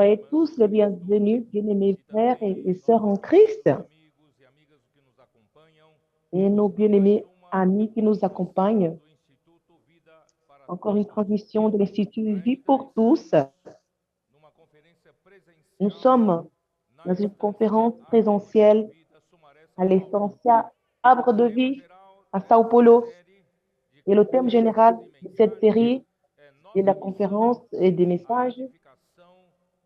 Soyez tous les bienvenus, bien-aimés frères et sœurs en Christ, et nos bien-aimés amis qui nous accompagnent. Encore une transmission de l'Institut Vie pour tous. Nous sommes dans une conférence présentielle à l'Essencia Arbre de Vie à Sao Paulo. Et le thème général de cette série de la conférence et des messages,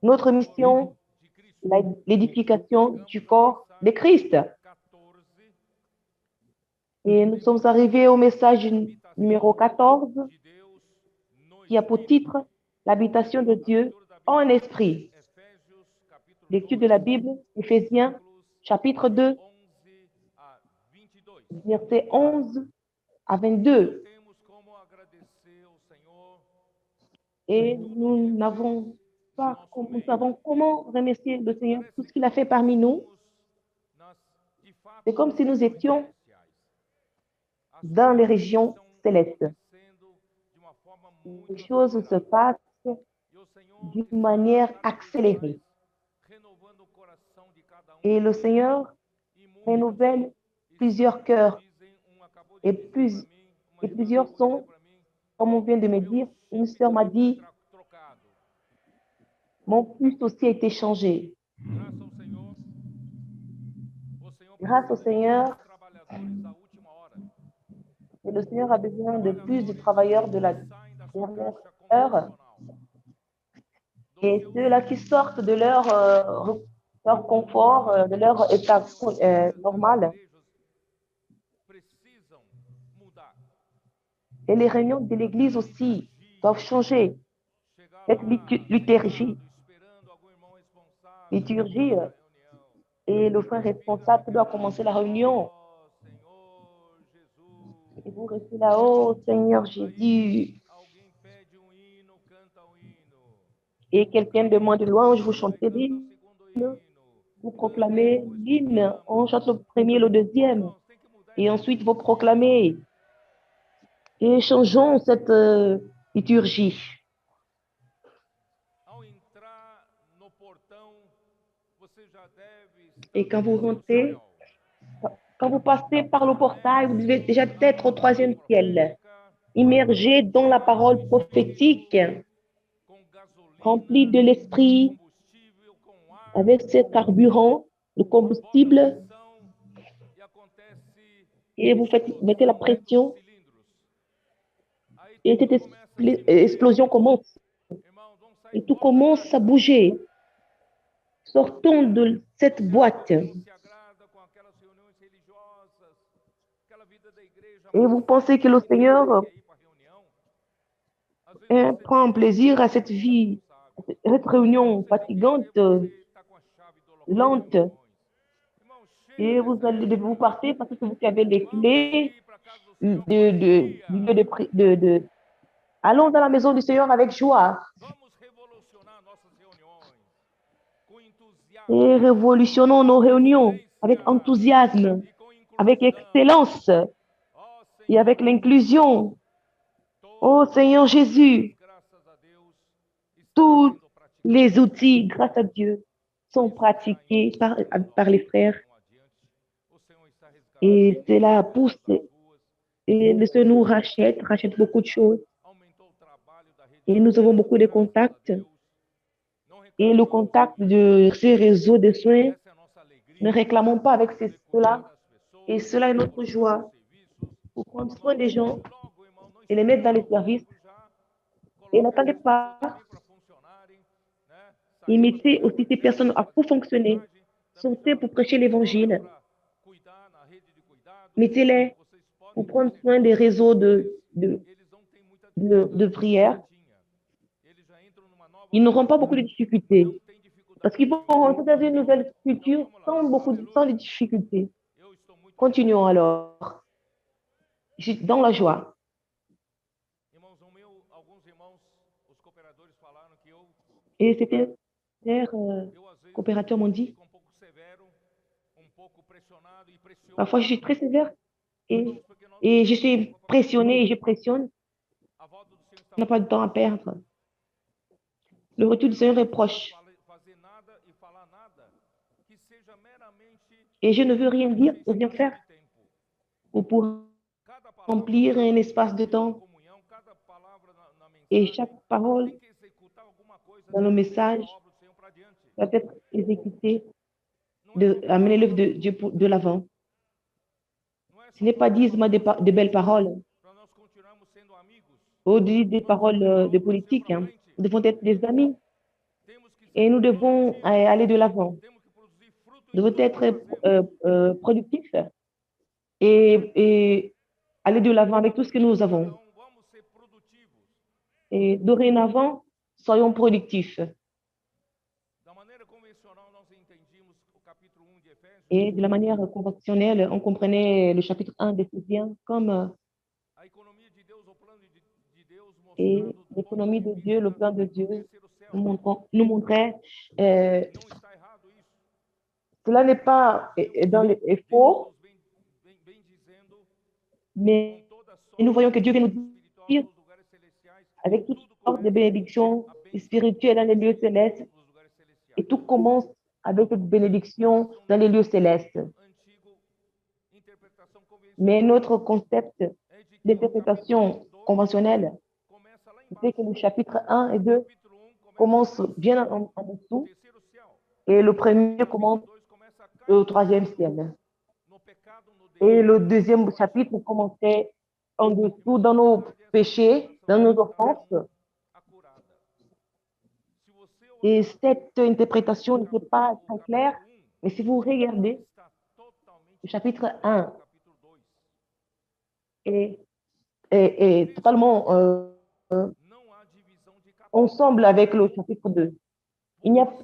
notre mission, l'édification du corps de Christ. Et nous sommes arrivés au message numéro 14, qui a pour titre l'habitation de Dieu en esprit. Lecture de la Bible, Éphésiens, chapitre 2, versets 11 à 22. Et nous savons comment remercier le Seigneur pour tout ce qu'il a fait parmi nous. C'est comme si nous étions dans les régions célestes. Les choses se passent d'une manière accélérée. Et le Seigneur renouvelle plusieurs cœurs et plusieurs sont, comme on vient de me dire, une sœur m'a dit, mon pulse aussi a été changé. Grâce au Seigneur, et le Seigneur a besoin de plus de travailleurs de la dernière heure. Et ceux-là qui sortent de leur confort, de leur état normal. Et les réunions de l'Église aussi doivent changer. Cette liturgie, et le frère responsable doit commencer la réunion. Et vous restez là, oh Seigneur Jésus. Et quelqu'un demande de louange, vous chantez l'hymne, vous proclamez l'hymne, on chante le premier, le deuxième, et ensuite vous proclamez. Et changeons cette liturgie. Et quand vous rentrez, quand vous passez par le portail, vous devez déjà être au troisième ciel, immergé dans la parole prophétique, rempli de l'esprit, avec ce carburant, le combustible, et vous mettez la pression, et cette explosion commence. Et tout commence à bouger. Sortons de cette boîte. Et vous pensez que le Seigneur prend plaisir à cette vie, à cette réunion fatigante, lente. Et vous partez parce que vous avez les clés Allons dans la maison du Seigneur avec joie. Et révolutionnons nos réunions avec enthousiasme, avec excellence et avec l'inclusion. Oh Seigneur Jésus, tous les outils, grâce à Dieu, sont pratiqués par les frères. Et cela pousse. Et le Seigneur nous rachète beaucoup de choses. Et nous avons beaucoup de contacts. Et le contact de ces réseaux de soins, ne réclamons pas avec cela. Et cela est notre joie. Pour prendre soin des gens et les mettre dans les services. Et n'attendez pas. Et mettez aussi ces personnes pour fonctionner. Sortez pour prêcher l'évangile. Mettez-les pour prendre soin des réseaux de prière. Ils n'auront pas beaucoup de difficultés. Parce qu'ils vont rentrer dans une nouvelle culture sans de difficultés. Continuons alors. Dans la joie. Et c'était coopérateurs m'ont dit, parfois je suis très sévère et je suis pressionnée et je pressionne. On n'a pas de temps à perdre. Le retour du Seigneur est proche. Et je ne veux rien dire ou rien faire pour remplir un espace de temps. Et chaque parole dans le message doit être exécutée de amener l'œuvre de Dieu de l'avant. Ce n'est pas dire de belles paroles ou des paroles de politique. Hein. Nous devons être des amis et nous devons aller de l'avant. Nous devons être productifs et aller de l'avant avec tout ce que nous avons. Et dorénavant, soyons productifs. Et de la manière conventionnelle, on comprenait le chapitre 1 d'Éphésiens comme et l'économie de Dieu, le plan de Dieu nous montrait cela n'est pas est faux, mais nous voyons que Dieu vient nous dire avec toutes sortes de bénédictions spirituelles dans les lieux célestes et tout commence avec cette bénédiction dans les lieux célestes. Mais notre concept d'interprétation conventionnelle, c'est que le chapitre 1 et 2 commencent bien en dessous et le premier commence au troisième ciel. Et le deuxième chapitre commençait en dessous dans nos péchés, dans nos offenses. Et cette interprétation n'était pas très claire, mais si vous regardez le chapitre 1 est totalement ensemble avec le chapitre 2.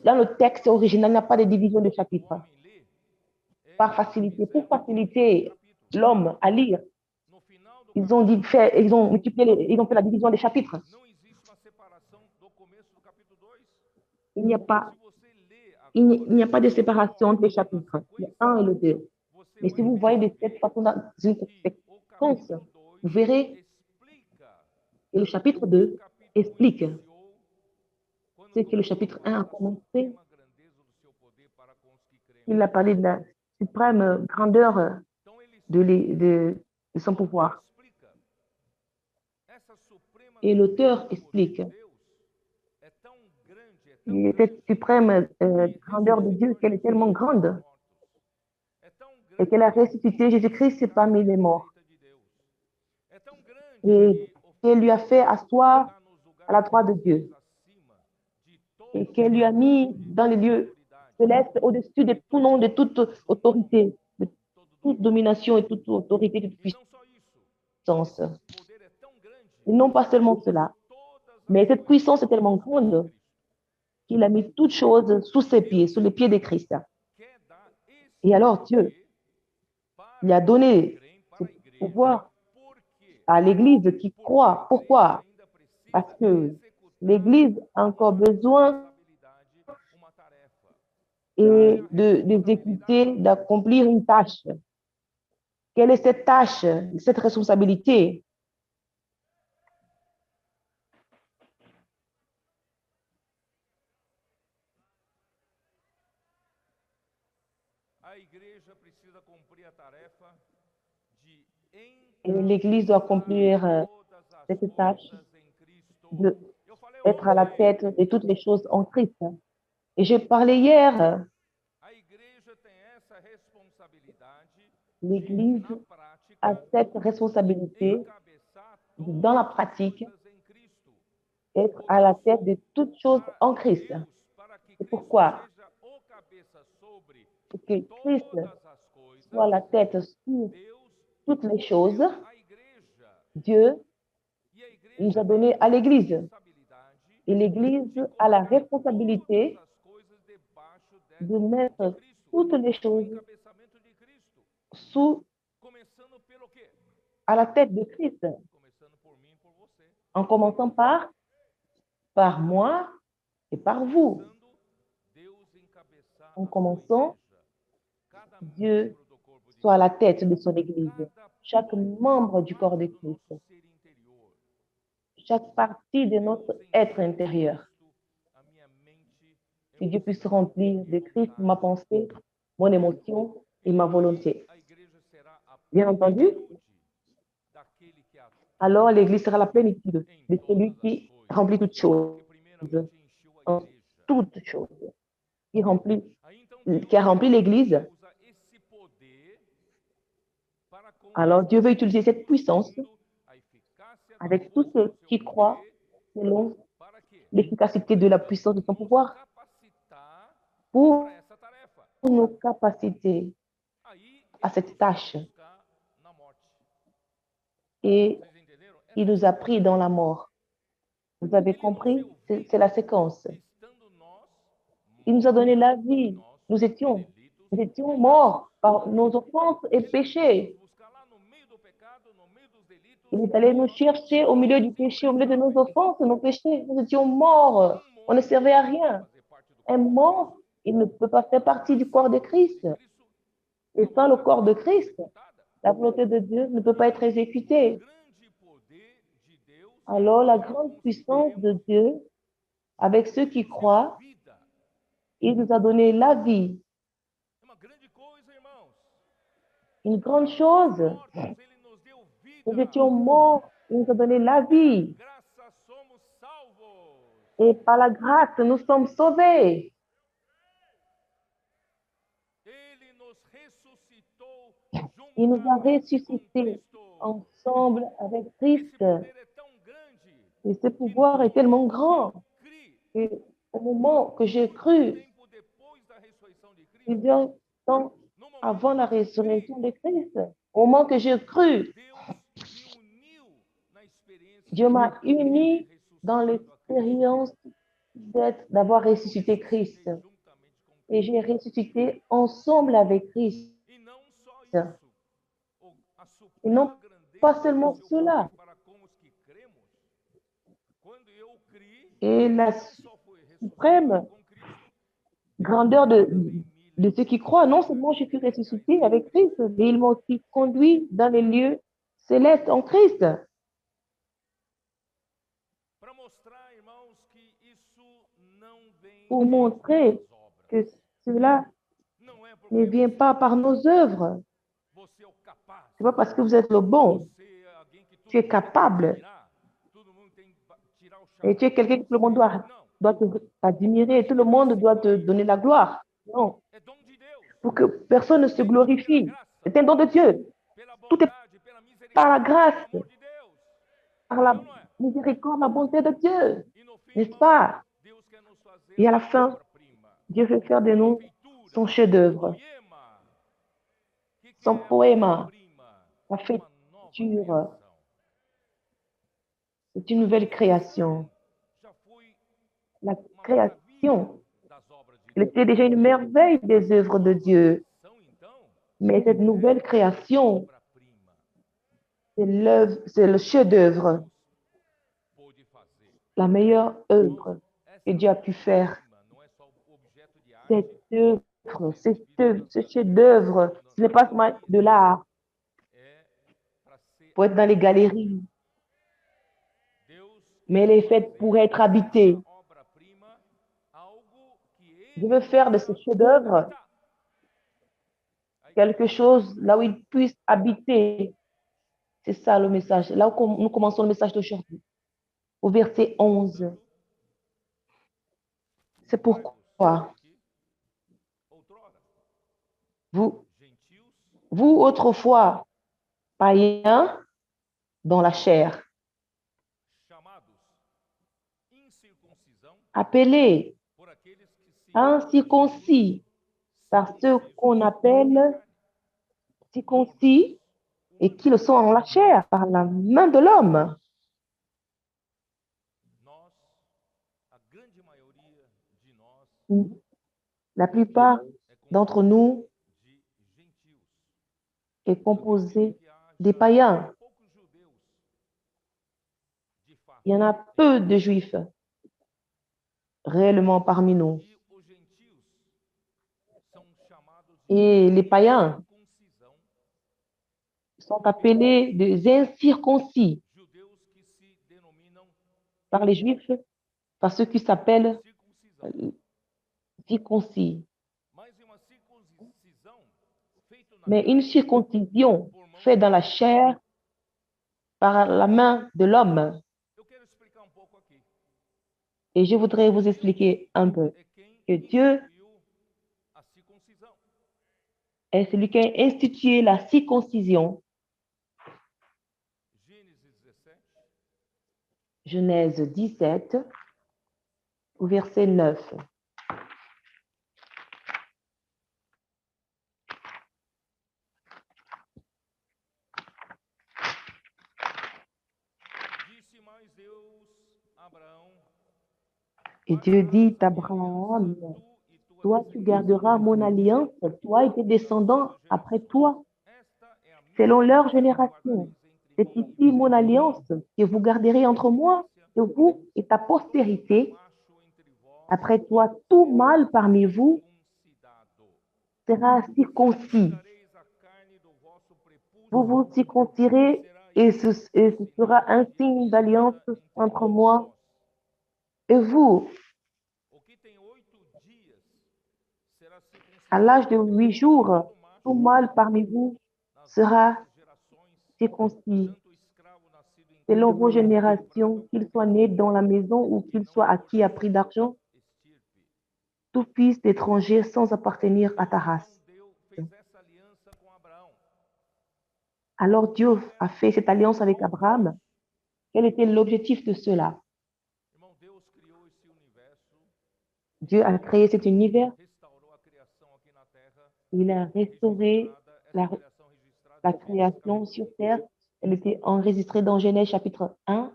Dans le texte original, il n'y a pas de division de chapitres. Par facilité, pour faciliter l'homme à lire, ils ont multiplié, ils ont fait la division des chapitres. Il n'y a pas de séparation entre les chapitres, le 1 et le 2. Mais si vous voyez de cette façon dans une séquence, vous verrez que le chapitre 2 explique ce que le chapitre 1 a commencé. Il a parlé de la suprême grandeur de son pouvoir. Et l'auteur explique cette suprême grandeur de Dieu, qu'elle est tellement grande et qu'elle a ressuscité Jésus-Christ parmi les morts. Et qu'elle lui a fait asseoir à la droite de Dieu. Et qu'elle lui a mis dans les lieux célestes au-dessus de tout nom, de toute autorité, de toute domination et toute autorité, de toute puissance. Et non pas seulement cela, mais cette puissance est tellement grande qu'il a mis toutes choses sous ses pieds, sous les pieds de Christ. Et alors Dieu lui a donné ce pouvoir à l'Église qui croit. Pourquoi? Parce que l'Église a encore besoin d'exécuter, d'accomplir une tâche. Quelle est cette tâche, cette responsabilité? Et l'Église doit accomplir cette tâche d'être à la tête de toutes les choses en Christ. Et j'ai parlé hier, l'Église a cette responsabilité dans la pratique d'être à la tête de toutes choses en Christ. C'est pourquoi pour que Christ soit la tête sur toutes les choses, Dieu nous a donné à l'Église. Et l'Église a la responsabilité de mettre toutes les choses à la tête de Christ, en commençant par moi et par vous. En commençant, Dieu soit à la tête de son Église, chaque membre du corps de Christ, chaque partie de notre être intérieur. Que Dieu puisse remplir de Christ ma pensée, mon émotion et ma volonté. Bien entendu, alors l'Église sera la plénitude de celui qui remplit toutes choses, en toutes choses, qui, remplit, qui a rempli l'Église. Alors Dieu veut utiliser cette puissance avec tous ceux qui croient selon l'efficacité de la puissance de son pouvoir pour nous capaciter à cette tâche. Et il nous a pris dans la mort. Vous avez compris? C'est la séquence. Il nous a donné la vie. Nous étions morts par nos offenses et péchés. Il est allé nous chercher au milieu du péché, au milieu de nos offenses et nos péchés. Nous étions morts. On ne servait à rien. Un mort, il ne peut pas faire partie du corps de Christ. Et sans le corps de Christ, la volonté de Dieu ne peut pas être exécutée. Alors, la grande puissance de Dieu, avec ceux qui croient, il nous a donné la vie. Une grande chose. Nous étions morts, il nous a donné la vie. Et par la grâce, nous sommes sauvés. Il nous a ressuscités ensemble avec Christ. Et ce pouvoir est tellement grand. Et au moment que j'ai cru, plusieurs temps avant la résurrection de Christ, au moment que j'ai cru, Dieu m'a uni dans l'expérience d'avoir ressuscité Christ. Et j'ai ressuscité ensemble avec Christ. Et non pas seulement cela. Et la suprême grandeur de ceux qui croient, non seulement je suis ressuscité avec Christ, mais ils m'ont aussi conduit dans les lieux célestes en Christ. Pour montrer que cela ne vient pas par nos œuvres. Ce n'est pas parce que vous êtes le bon. Tu es capable. Et tu es quelqu'un que tout le monde doit t'admirer. Tout le monde doit te donner la gloire. Non. Pour que personne ne se glorifie. C'est un don de Dieu. Tout est par la grâce, par la miséricorde, la bonté de Dieu. N'est-ce pas? Et à la fin, Dieu veut faire de nous son chef-d'œuvre, son poème, sa féture. C'est une nouvelle création. La création, elle était déjà une merveille des œuvres de Dieu. Mais cette nouvelle création, c'est le chef-d'œuvre, la meilleure œuvre que Dieu a pu faire. Cette œuvre, ce chef-d'œuvre, ce n'est pas seulement de l'art pour être dans les galeries, mais elle est faite pour être habitée. Je veux faire de ce chef-d'œuvre quelque chose là où il puisse habiter. C'est ça le message. Là où nous commençons le message d'aujourd'hui. Au verset 11. C'est pourquoi vous autrefois, païens dans la chair, appelés incirconcis par ceux qu'on appelle circoncis et qui le sont en la chair par la main de l'homme. La plupart d'entre nous est composée des païens. Il y en a peu de juifs réellement parmi nous. Et les païens sont appelés des incirconcis par les juifs, par ceux qui s'appellent circoncis. Mais une circoncision faite dans la chair par la main de l'homme. Et je voudrais vous expliquer un peu que Dieu est celui qui a institué la circoncision. Genèse 17, au verset 9. Et Dieu dit à Abraham, toi, tu garderas mon alliance, toi et tes descendants après toi, selon leur génération. C'est ici mon alliance que vous garderez entre moi et vous et ta postérité. Après toi, tout mâle parmi vous sera circoncis. Vous vous circoncirez et ce sera un signe d'alliance entre moi et vous. À l'âge de 8 jours, tout mâle parmi vous sera circoncis. Selon vos générations, qu'il soit né dans la maison ou qu'il soit acquis à prix d'argent, tout fils d'étranger sans appartenir à ta race. Alors Dieu a fait cette alliance avec Abraham. Quel était l'objectif de cela? Dieu a créé cet univers. Il a restauré la création sur terre. Elle était enregistrée dans Genèse chapitre 1.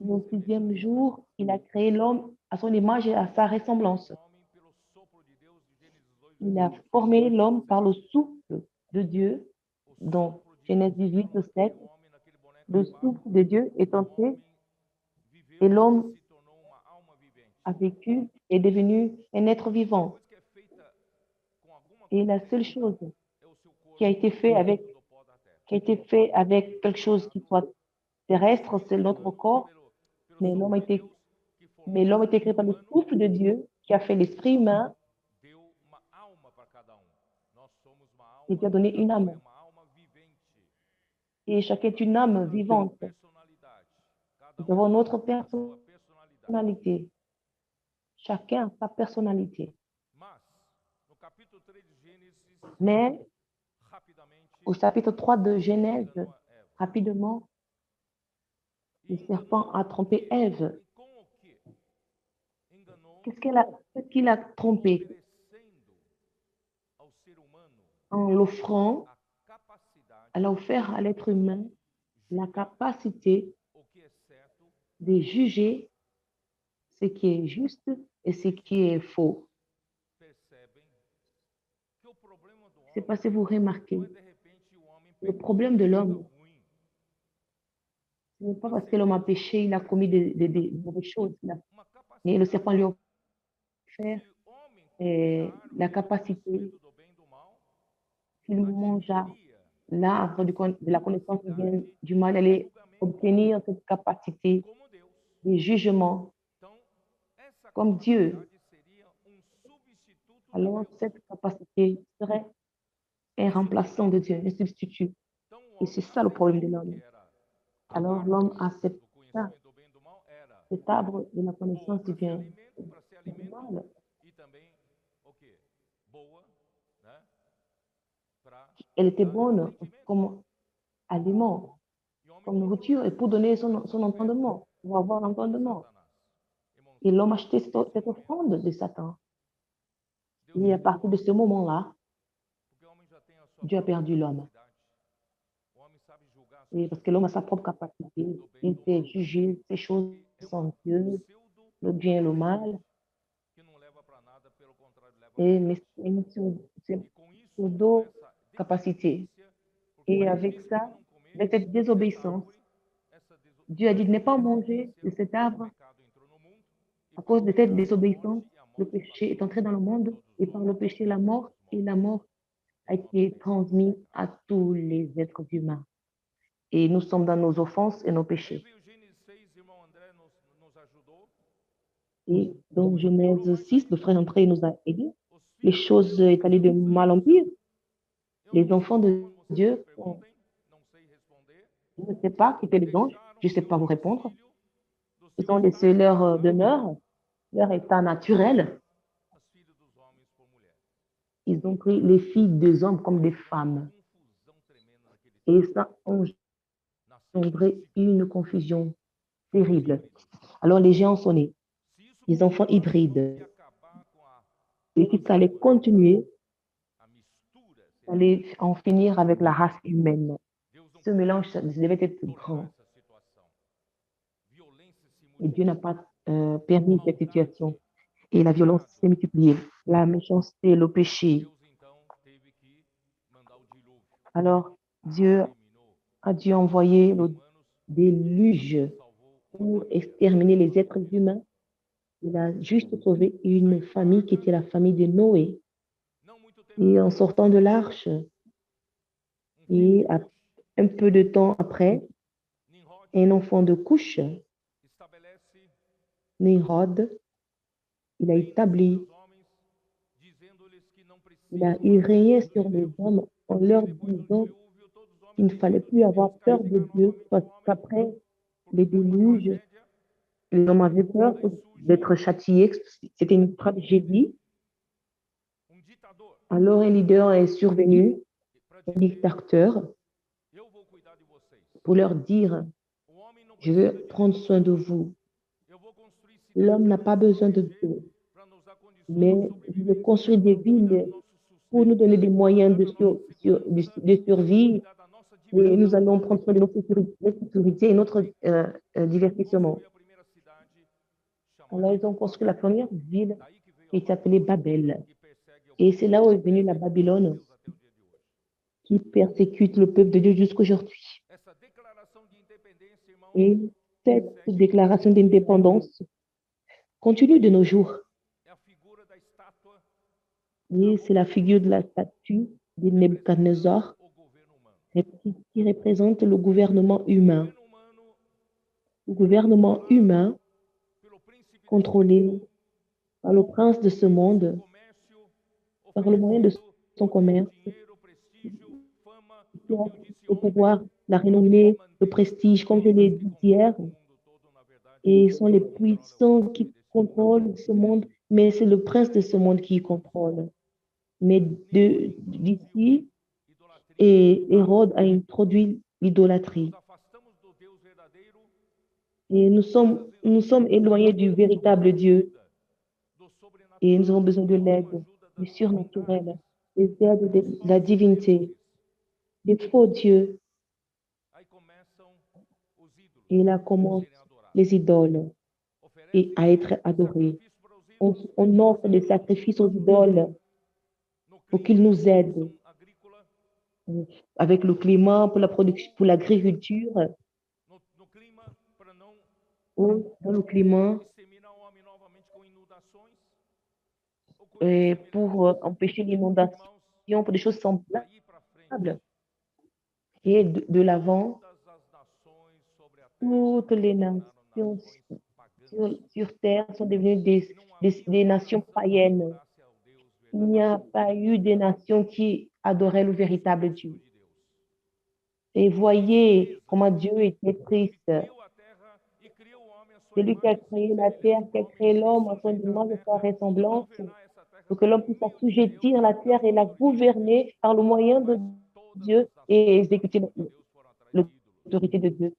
Le 6e jour, il a créé l'homme à son image et à sa ressemblance. Il a formé l'homme par le souffle de Dieu, dans Genèse 18, 7. Le souffle de Dieu est entré et l'homme a vécu et est devenu un être vivant. Et la seule chose qui a été fait avec quelque chose qui soit terrestre, c'est notre corps, mais l'homme a été créé par le souffle de Dieu qui a fait l'esprit humain et qui a donné une âme. Et chacun est une âme vivante. Nous avons notre personnalité. Chacun a sa personnalité. Mais au chapitre 3 de Genèse, rapidement, le serpent a trompé Ève. Qu'est-ce qu'il a trompé? En l'offrant, elle a offert à l'être humain la capacité de juger ce qui est juste et ce qui est faux. Je ne sais pas si vous remarquez, le problème de l'homme, ce n'est pas parce que l'homme a péché, il a commis des mauvaises choses. Mais le serpent lui a offert la capacité, s'il mangea l'arbre de la connaissance du bien du mal, allait obtenir cette capacité de jugement comme Dieu. Alors, cette capacité serait un remplaçant de Dieu, un substitut. Et c'est ça le problème de l'homme. Alors, l'homme accepte ça, cet arbre de la connaissance du bien et du mal. Elle était bonne comme aliment, comme nourriture, et pour donner son entendement, pour avoir l'entendement. Et l'homme achetait cette offrande de Satan. Et à partir de ce moment-là, Dieu a perdu l'homme. Et parce que l'homme a sa propre capacité. Il sait juger ces choses sont Dieu, le bien et le mal. Et mais c'est d'autres capacités. Et avec ça, avec cette désobéissance, Dieu a dit de ne pas manger de cet arbre. À cause de cette désobéissance, le péché est entré dans le monde et par le péché, la mort, et la mort a été transmise à tous les êtres humains. Et nous sommes dans nos offenses et nos péchés. Et dans Genèse 6, le frère André nous a aidés. Les choses est allées de mal en pire. Les enfants de Dieu, je ne sais pas qui étaient les anges, je ne sais pas vous répondre. Ils ont laissé leur demeure, leur état naturel. Ils ont pris les filles des hommes comme des femmes. Et ça a engendré une confusion terrible. Alors les géants sont nés, les enfants hybrides. Et si ça allait continuer, ça allait en finir avec la race humaine. Ce mélange ça devait être grand. Et Dieu n'a pas permis cette situation. Et la violence s'est multipliée. La méchanceté, le péché. Alors, Dieu a dû envoyer le déluge pour exterminer les êtres humains. Il a juste sauvé une famille qui était la famille de Noé. Et en sortant de l'arche, et un peu de temps après, un enfant de couche, Nimrod, il a établi, il a régné sur les hommes en leur disant qu'il ne fallait plus avoir peur de Dieu parce qu'après les déluges, les hommes avaient peur d'être châtiés. C'était une tragédie. Alors un leader est survenu, un dictateur, pour leur dire, je veux prendre soin de vous. L'homme n'a pas besoin de Dieu, mais je veux construire des villes pour nous donner des moyens de survie et nous allons prendre soin de notre sécurité et notre divertissement. Alors, ils ont construit la première ville qui est appelée Babel. Et c'est là où est venue la Babylone qui persécute le peuple de Dieu jusqu'aujourd'hui. Et cette déclaration d'indépendance continue de nos jours. Et c'est la figure de la statue de Nebuchadnezzar qui représente le gouvernement humain. Le gouvernement humain contrôlé par le prince de ce monde, par le moyen de son commerce, qui a le pouvoir, la renommée, le prestige, comme je l'ai dit hier, et sont les puissants qui contrôlent ce monde, mais c'est le prince de ce monde qui contrôle. Mais d'ici, et Hérode a introduit l'idolâtrie. Et nous sommes éloignés du véritable Dieu et nous avons besoin de l'aide, du surnaturel, des aides de la divinité, des faux dieux. Et là commencent les idoles et à être adorés. On offre des sacrifices aux idoles pour qu'ils nous aident avec le climat, pour la production, pour l'agriculture, ou dans le climat, et pour empêcher l'inondation, pour des choses semblables. Et de l'avant, toutes les nations sur terre sont devenues des nations païennes. Il n'y a pas eu des nations qui adoraient le véritable Dieu. Et voyez comment Dieu était triste. C'est lui qui a créé la terre, qui a créé l'homme à son image et sa ressemblance, pour que l'homme puisse assujettir la terre et la gouverner par le moyen de Dieu et exécuter l'autorité de Dieu.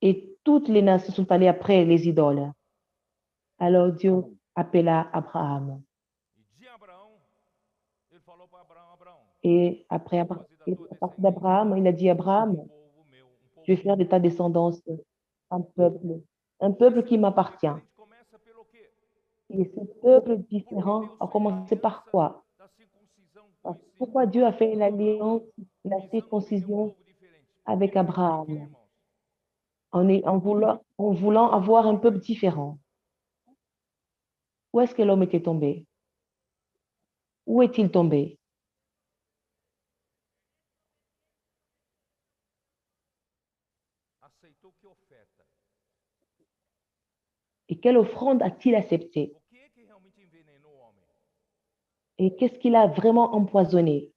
Et toutes les nations sont allées après les idoles. Alors Dieu appela Abraham. Et après, à partir d'Abraham, il a dit, Abraham, je vais faire de ta descendance un peuple qui m'appartient. Et ce peuple différent a commencé par quoi? Pourquoi Dieu a fait l'alliance, la circoncision avec Abraham en voulant avoir un peuple différent? Où est-ce que l'homme était tombé? Où est-il tombé? Et Et quelle offrande a-t-il accepté? Et qu'est-ce qu'il a vraiment empoisonné?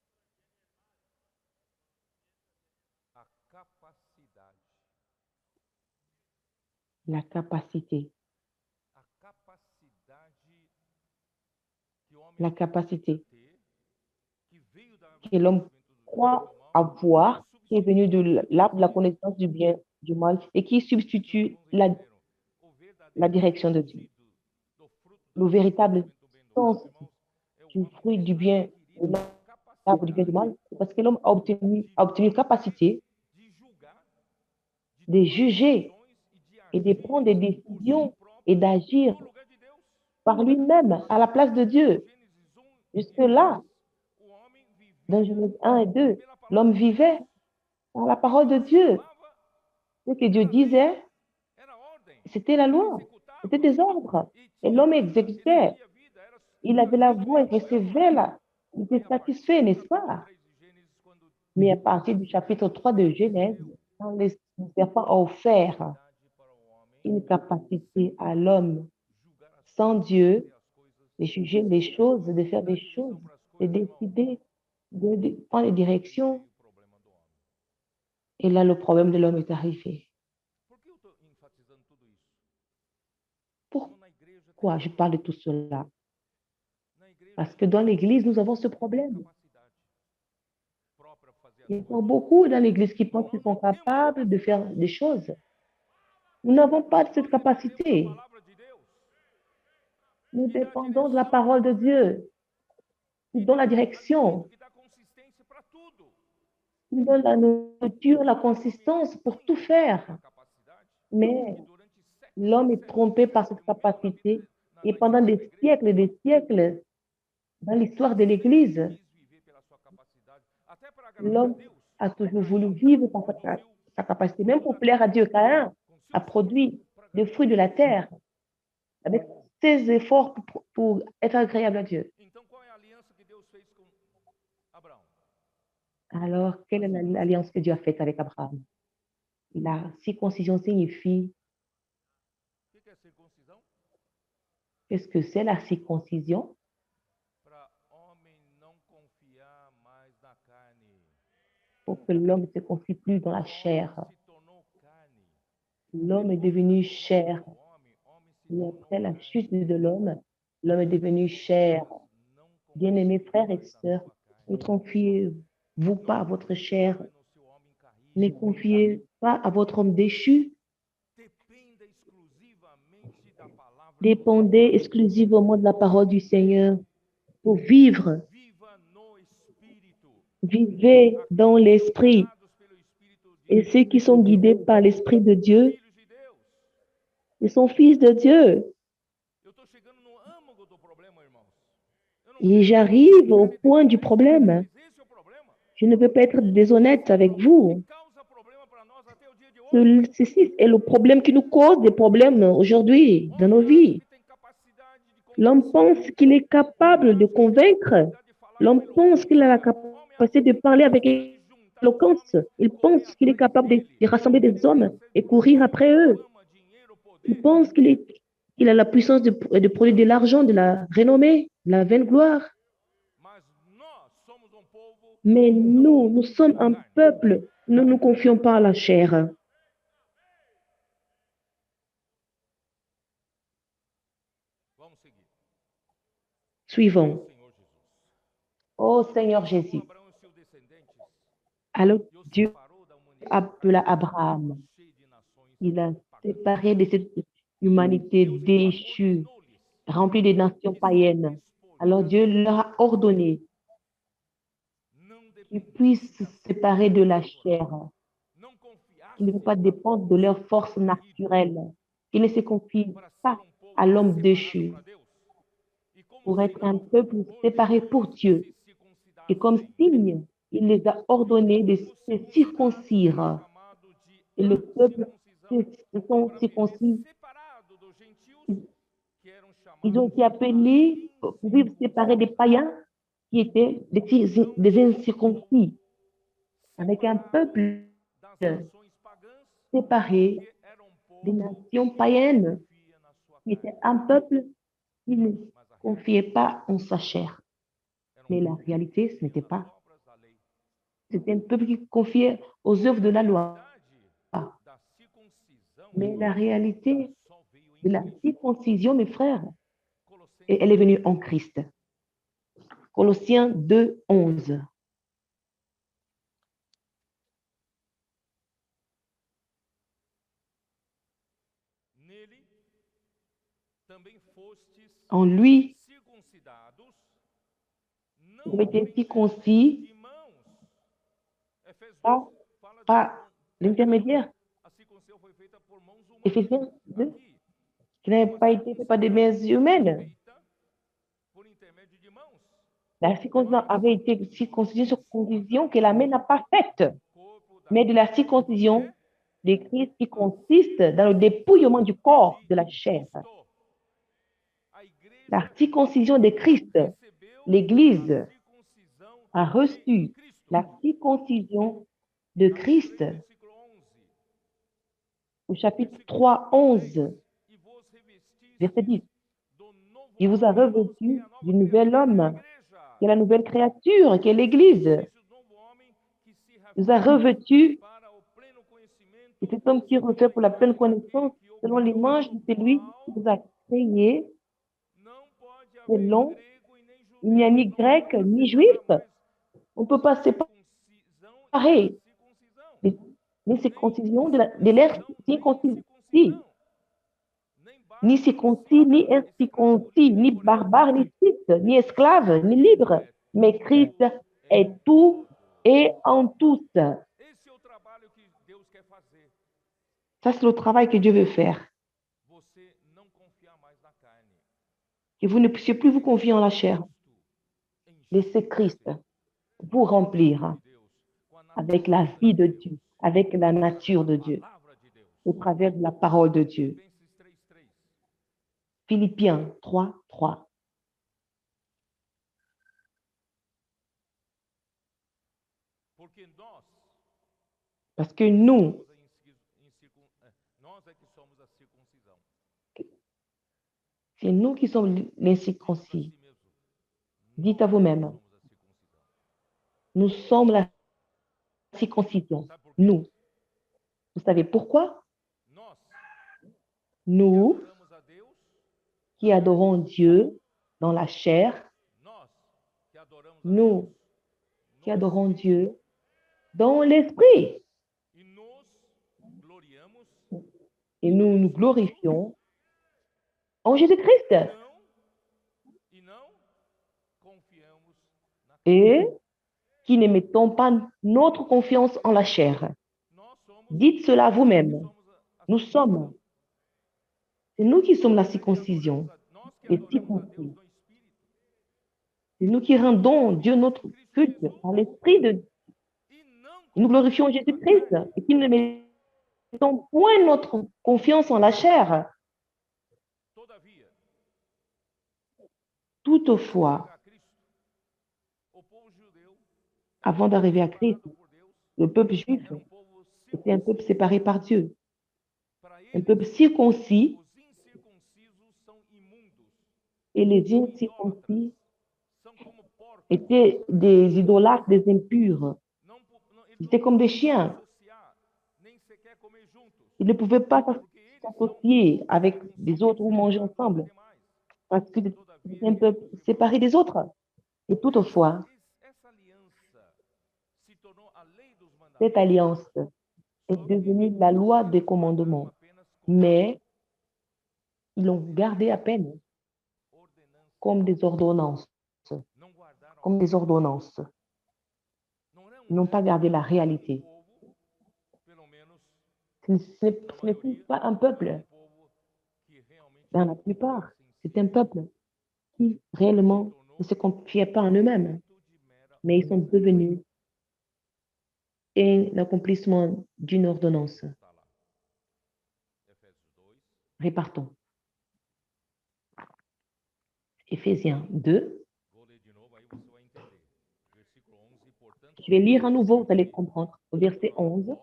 La capacité. La capacité que l'homme croit avoir, qui est venu de l'arbre de la connaissance du bien, du mal, et qui substitue la direction de Dieu. Le véritable sens du fruit du bien, de l'arbre du bien et du mal, c'est parce que l'homme a obtenu capacité de juger et de prendre des décisions et d'agir par lui-même à la place de Dieu. Jusque-là, dans Genèse 1 et 2, l'homme vivait par la parole de Dieu. Ce que Dieu disait, c'était la loi, c'était des ordres. Et l'homme exécutait. Il avait la voix, il recevait la. Il était satisfait, n'est-ce pas? Mais à partir du chapitre 3 de Genèse, quand le serpent a offert une capacité à l'homme sans Dieu de juger les choses, de faire des choses, de décider, de prendre des directions. Et là, le problème de l'homme est arrivé. Pourquoi je parle de tout cela? Parce que dans l'Église, nous avons ce problème. Il y a beaucoup dans l'Église qui pensent qu'ils sont capables de faire des choses. Nous n'avons pas cette capacité. Nous dépendons de la parole de Dieu, qui donne la direction, qui donne la nourriture, la consistance pour tout faire. Mais l'homme est trompé par cette capacité et pendant des siècles et des siècles, dans l'histoire de l'Église, l'homme a toujours voulu vivre par sa capacité, même pour plaire à Dieu. Caïn a produit des fruits de la terre avec ses efforts pour être agréable à Dieu. Alors, quelle est l'alliance que Dieu a faite avec Abraham? La circoncision signifie, qu'est-ce que c'est la circoncision? Pour que l'homme ne se confie plus dans la chair. L'homme est devenu chair. Et après la chute de l'homme est devenu chair. Bien-aimés frères et sœurs, ne confiez-vous pas à votre chair. Ne confiez pas à votre homme déchu. Dépendez exclusivement de la parole du Seigneur pour vivre. Vivez dans l'esprit. Et ceux qui sont guidés par l'Esprit de Dieu, ils sont fils de Dieu. Et j'arrive au point du problème. Je ne veux pas être déshonnête avec vous. Ceci est le problème qui nous cause des problèmes aujourd'hui dans nos vies. L'homme pense qu'il est capable de convaincre. L'homme pense qu'il a la capacité de parler avec éloquence. Il pense qu'il est capable de rassembler des hommes et courir après eux. Il pense qu'il a la puissance de produire de l'argent, de la renommée, de la vaine gloire. Mais nous sommes un peuple, nous ne nous confions pas à la chair. Suivons. Oh Seigneur Jésus. Alors Dieu appela Abraham. Il a séparé de cette humanité déchue, remplie de nations païennes. Alors Dieu leur a ordonné qu'ils puissent se séparer de la chair, qu'ils ne vont pas dépendre de leur force naturelle, qu'ils ne se confient pas à l'homme déchu pour être un peuple séparé pour Dieu. Et comme signe, il les a ordonnés de se circoncire. Et le peuple se sont circoncis. Ils ont été appelés pour vivre séparés des païens qui étaient des incirconcis, avec un peuple séparé des nations païennes était un peuple qui ne confiait pas en sa chair. Mais la réalité, ce n'était pas. C'était un peuple qui confiait aux œuvres de la loi. Mais la réalité de la circoncision, mes frères, elle est venue en Christ. Colossiens 2, 11. En lui, vous avez été circoncis par l'intermédiaire. Éphésiens 2, qui n'avait pas été fait par des mains humaines. La circoncision avait été circoncision sur condition que la main n'a pas faite, mais de la circoncision de Christ qui consiste dans le dépouillement du corps de la chair. La circoncision de Christ, l'Église a reçu la circoncision de Christ au chapitre 3, 11, verset 10. Il vous a revêtu du nouvel homme, qui est la nouvelle créature, qui est l'Église. Il vous a revêtu de cet homme qui refait pour la pleine connaissance selon l'image de celui qui vous a créé selon. Il n'y a ni grec ni juif. On ne peut pas séparer les circoncisions de l'air circoncis. Ni circoncis, ni incirconcis, ni barbare, ni scythe, ni esclave, ni libre. Mais Christ est tout et en tous. Ça, c'est le travail que Dieu veut faire. Que vous ne puissiez plus vous confier en la chair. Laissez Christ vous remplir avec la vie de Dieu, avec la nature de Dieu, au travers de la parole de Dieu. Philippiens 3, 3. Parce que nous, c'est nous qui sommes l'incirconcis. Dites à vous-même, nous sommes la circoncision. Nous. Vous savez pourquoi? Nous qui adorons Dieu dans la chair, nous qui adorons Dieu dans l'esprit. Et nous nous glorifions en Jésus-Christ. Et qui ne mettons pas notre confiance en la chair. Dites cela à vous-même. Nous sommes. C'est nous qui sommes la circoncision. Les circoncis. C'est nous qui rendons Dieu notre culte par l'esprit de Dieu. Nous glorifions Jésus-Christ et qui ne mettons point notre confiance en la chair. Toutefois, avant d'arriver à Christ, le peuple juif était un peuple séparé par Dieu, un peuple circoncis, et les incirconcis étaient des idolâtres, des impurs. Ils étaient comme des chiens. Ils ne pouvaient pas s'associer avec les autres ou manger ensemble parce que c'était un peuple séparé des autres. Et toutefois, cette alliance est devenue la loi des commandements, mais ils l'ont gardée à peine comme des ordonnances. Comme des ordonnances. Ils n'ont pas gardé la réalité. Ce n'est plus pas un peuple. Dans la plupart, c'est un peuple qui réellement ne se confiait pas en eux-mêmes, mais ils sont devenus l'accomplissement d'une ordonnance. Répartons. Éphésiens 2. Je vais lire à nouveau, vous allez comprendre. Au verset 11.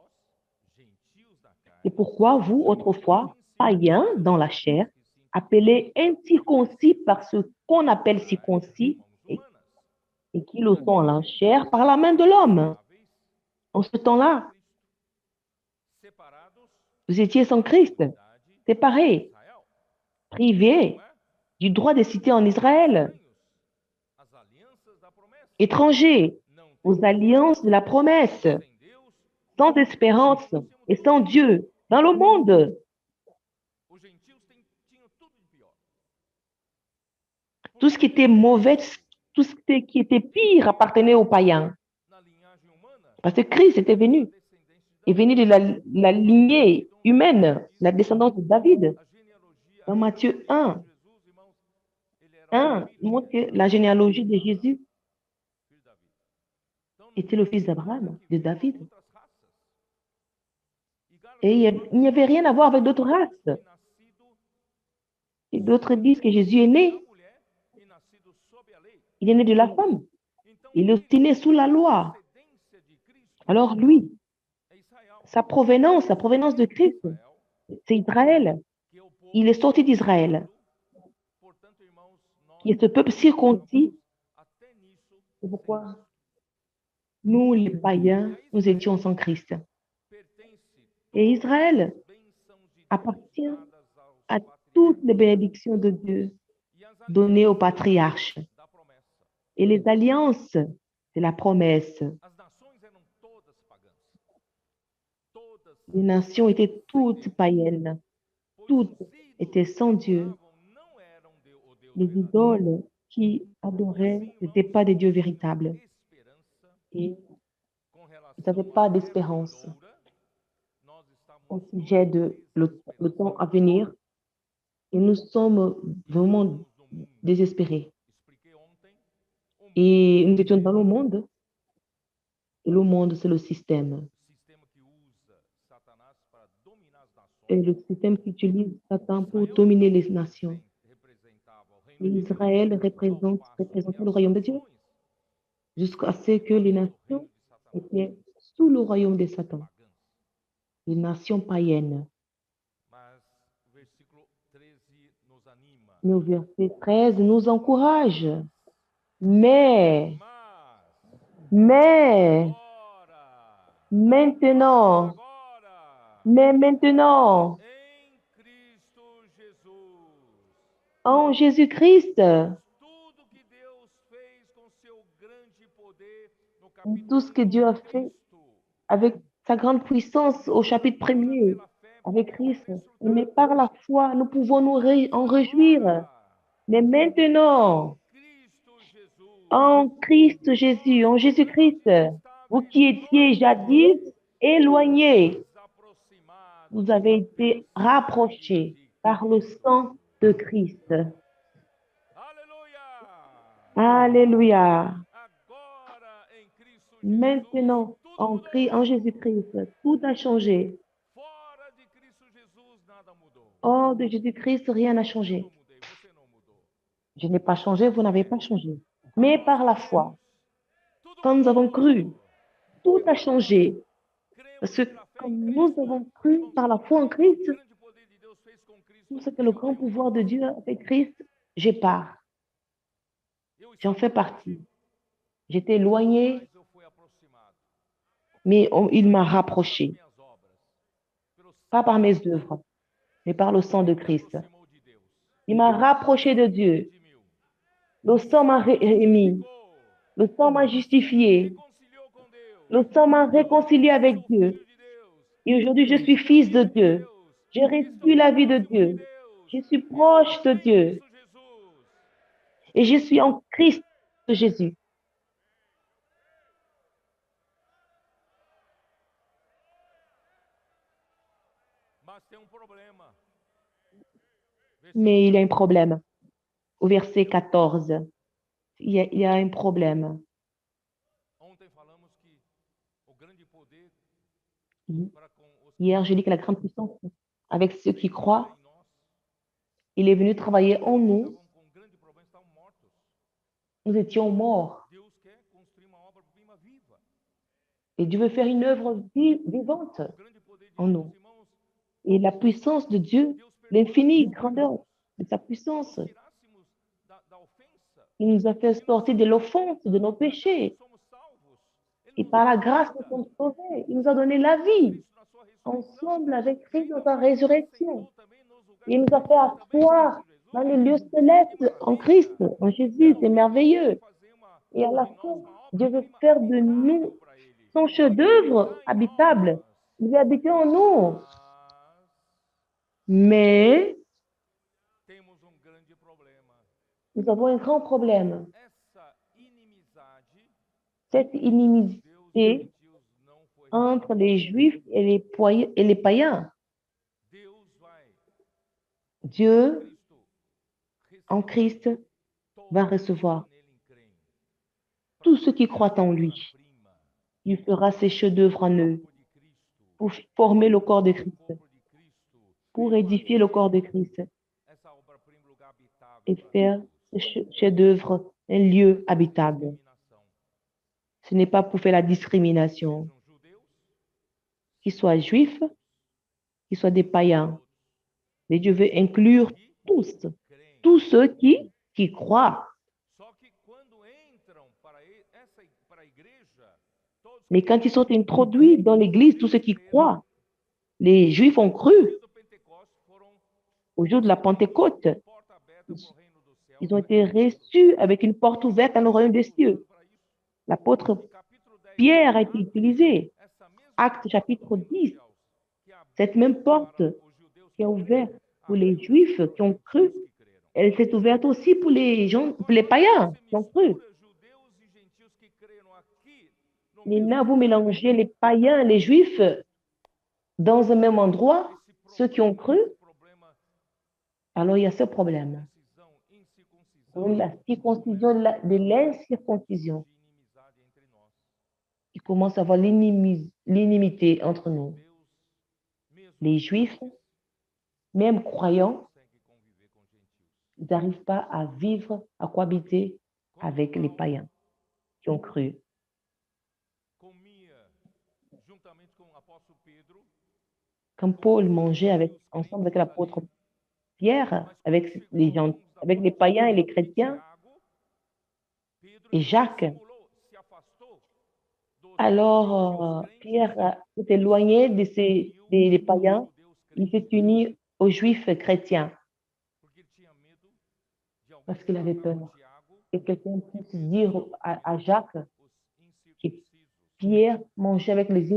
C'est pourquoi vous, autrefois, païens dans la chair, appelés incirconcis par ce qu'on appelle circoncis et qui le sont en chair par la main de l'homme. En ce temps-là, vous étiez sans Christ, séparés, privés du droit de citer en Israël, étrangers aux alliances de la promesse, sans espérance et sans Dieu dans le monde. Tout ce qui était mauvais, tout ce qui était pire appartenait aux païens. Parce que Christ était venu, est venu de la lignée humaine, la descendance de David. Dans Matthieu 1, il montre que la généalogie de Jésus était le fils d'Abraham, de David. Et il n'y avait rien à voir avec d'autres races. Et d'autres disent que Jésus est né. Il est né de la femme. Il est aussi né sous la loi. Alors lui, sa provenance de Christ, c'est Israël. Il est sorti d'Israël, qui est ce peuple circoncis. C'est pourquoi nous, les païens, nous étions sans Christ. Et Israël appartient à toutes les bénédictions de Dieu données aux patriarches. Et les alliances, c'est la promesse. Les nations étaient toutes païennes. Toutes étaient sans Dieu. Les idoles qui adoraient n'étaient pas des dieux véritables. Et ils n'avaient pas d'espérance au sujet de le temps à venir. Et nous sommes vraiment désespérés. Et nous étions dans le monde. Et le monde, c'est le système. Et le système qui utilise Satan pour dominer les nations. Et Israël représentait le royaume de Dieu jusqu'à ce que les nations étaient sous le royaume de Satan. Les nations païennes. Mais au verset 13 nous encourage. Mais maintenant, en Jésus-Christ, tout ce que Dieu a fait avec sa grande puissance au chapitre 1er, avec Christ. Mais par la foi, nous pouvons nous en réjouir. Mais maintenant, en Christ Jésus, en Jésus-Christ, vous qui étiez jadis éloignés, vous avez été rapprochés par le sang de Christ. Alléluia. Maintenant, en Jésus-Christ, tout a changé. Hors de Jésus-Christ, rien n'a changé. Je n'ai pas changé, vous n'avez pas changé. Mais par la foi, quand nous avons cru, tout a changé. Parce que quand nous avons cru par la foi en Christ, tout ce que le grand pouvoir de Dieu a fait Christ, j'ai part. J'en fais partie. J'étais éloigné, mais il m'a rapproché. Pas par mes œuvres, mais par le sang de Christ. Il m'a rapproché de Dieu. Le sang m'a réuni. Le sang m'a justifié. Le sang m'a réconcilié avec Dieu. Et aujourd'hui, je suis fils de Dieu. J'ai reçu la vie de Dieu. Je suis proche de Dieu. Et je suis en Christ Jésus. Mais il y a un problème. Au verset 14, il y a un problème. Hier, je dis que la grande puissance, avec ceux qui croient, il est venu travailler en nous. Nous étions morts. Et Dieu veut faire une œuvre vivante en nous. Et la puissance de Dieu, l'infinie grandeur de sa puissance. Il nous a fait sortir de l'offense, de nos péchés. Et par la grâce, nous sommes sauvés. Il nous a donné la vie ensemble avec Christ dans sa résurrection. Il nous a fait asseoir dans les lieux célestes en Christ, en Jésus. C'est merveilleux. Et à la fin, Dieu veut faire de nous son chef-d'œuvre habitable. Il veut habiter en nous. Mais nous avons un grand problème. Cette inimitié entre les Juifs et les païens. Dieu, en Christ, va recevoir tous ceux qui croient en lui. Il fera ses chefs-d'œuvre en eux pour former le corps de Christ, pour édifier le corps de Christ et faire ce chef-d'œuvre un lieu habitable. Ce n'est pas pour faire la discrimination. Qu'ils soient juifs, qu'ils soient des païens. Mais Dieu veut inclure tous ceux qui croient. Mais quand ils sont introduits dans l'Église, tous ceux qui croient, les Juifs ont cru. Au jour de la Pentecôte, ils ont été reçus avec une porte ouverte dans le royaume des cieux. L'apôtre Pierre a été utilisé. Actes chapitre 10. Cette même porte qui est ouverte pour les Juifs qui ont cru, elle s'est ouverte aussi pour les gens, pour les païens qui ont cru. Maintenant, vous mélangez les païens et les Juifs dans un même endroit, ceux qui ont cru, alors il y a ce problème. La circoncision de l'incirconcision. Il commence à avoir l'inimité entre nous. Les Juifs, même croyants, ils n'arrivent pas à vivre, à cohabiter avec les païens qui ont cru. Quand Paul mangeait ensemble avec l'apôtre Pierre, avec les gens, avec les païens et les chrétiens, et Jacques, alors Pierre s'est éloigné des païens, il s'est uni aux Juifs chrétiens parce qu'il avait peur. Et quelqu'un puisse dire à Jacques que Pierre mangeait avec les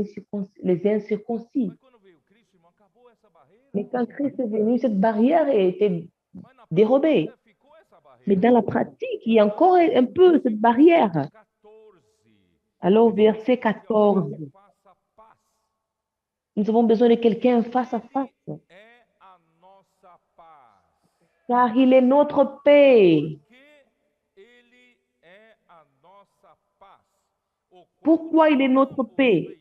incirconcis. Mais quand Christ est venu, cette barrière a été dérobée. Mais dans la pratique, il y a encore un peu cette barrière. Alors, verset 14. Nous avons besoin de quelqu'un face à face. Car il est notre paix. Pourquoi il est notre paix?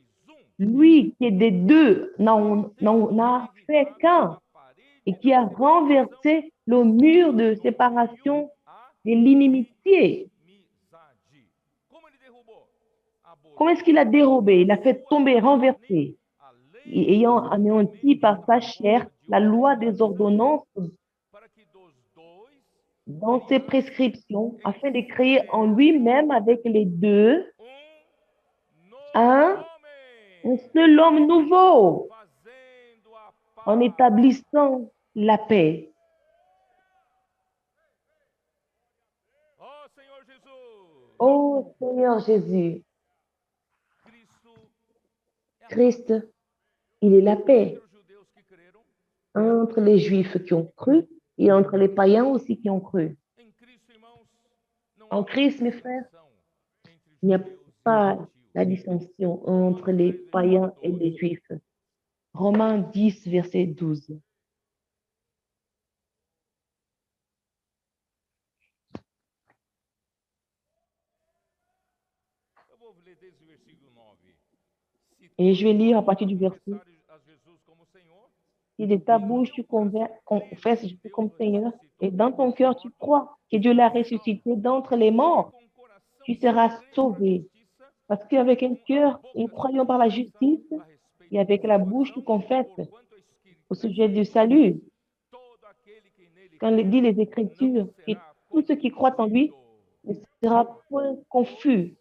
Lui qui est des deux n'en a fait qu'un et qui a renversé le mur de séparation de l'inimitié. Comment est-ce qu'il a dérobé? Il a fait tomber, renverser, et ayant anéanti par sa chair la loi des ordonnances dans ses prescriptions, afin de créer en lui-même avec les deux un seul homme nouveau, en établissant la paix. Oh Seigneur Jésus, Christ, il est la paix entre les Juifs qui ont cru et entre les païens aussi qui ont cru. En Christ, mes frères, il n'y a pas la distinction entre les païens et les Juifs. Romains 10, verset 12. Et je vais lire à partir du verset. Si de ta bouche tu confesses Jésus comme Seigneur et dans ton cœur tu crois que Dieu l'a ressuscité d'entre les morts, tu seras sauvé. Parce qu'avec un cœur, nous croyons par la justice et avec la bouche tu confesses au sujet du salut. quand il dit les Écritures, que tout ce qui croit en lui ne sera point confus.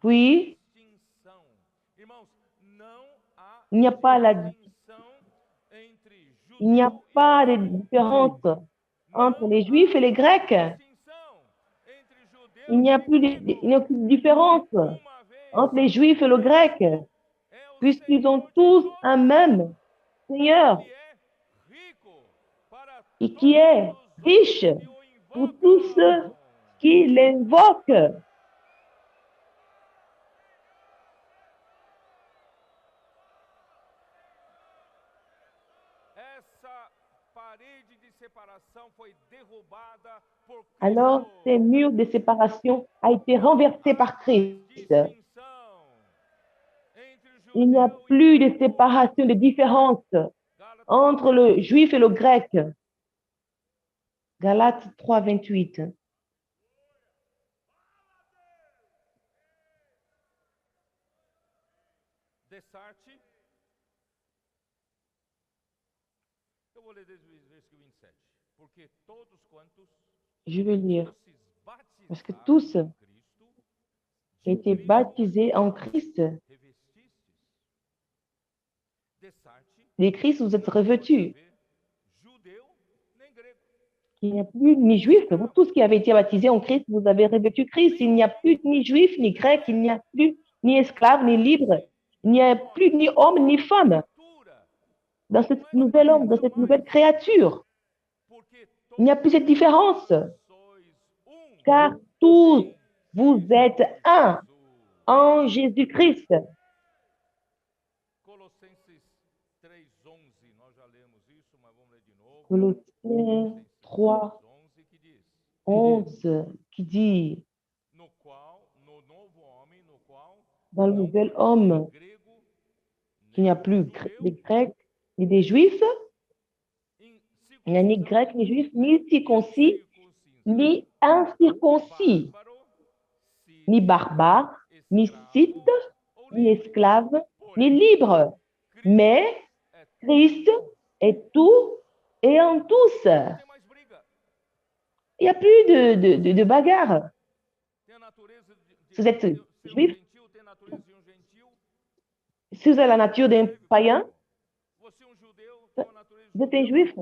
Puis, il n'y a pas il n'y a pas de différence entre les Juifs et les Grecs. Il n'y a plus il n'y a plus de différence entre les Juifs et les Grecs, puisqu'ils ont tous un même Seigneur et qui est riche pour tous ceux qui l'invoquent. Alors, ces murs de séparation a été renversé par Christ. Il n'y a plus de séparation, de différence entre le juif et le grec. Galates 3, 28. Je vais lire. Parce que tous ont été baptisés en Christ. Les Christ, vous êtes revêtus. Il n'y a plus ni juif. Vous tous qui avez été baptisés en Christ, vous avez revêtu Christ. Il n'y a plus ni juif, ni grec. Il n'y a plus ni esclave, ni libre. Il n'y a plus ni homme, ni femme. Dans ce nouvel homme, dans cette nouvelle créature. Il n'y a plus cette différence. Car tous, vous êtes un en Jésus-Christ. Colossiens 3, 11, qui dit, dans le nouvel homme, qu'il n'y a plus des Grecs ni des Juifs, il n'y a ni Grec, ni Juif, ni circoncis, ni incirconcis, ni barbare, ni scythe, ni esclave, ni libre. Mais Christ est tout et en tous. Il n'y a plus de bagarre. Si vous êtes juif, si vous avez la nature d'un païen, vous êtes un juif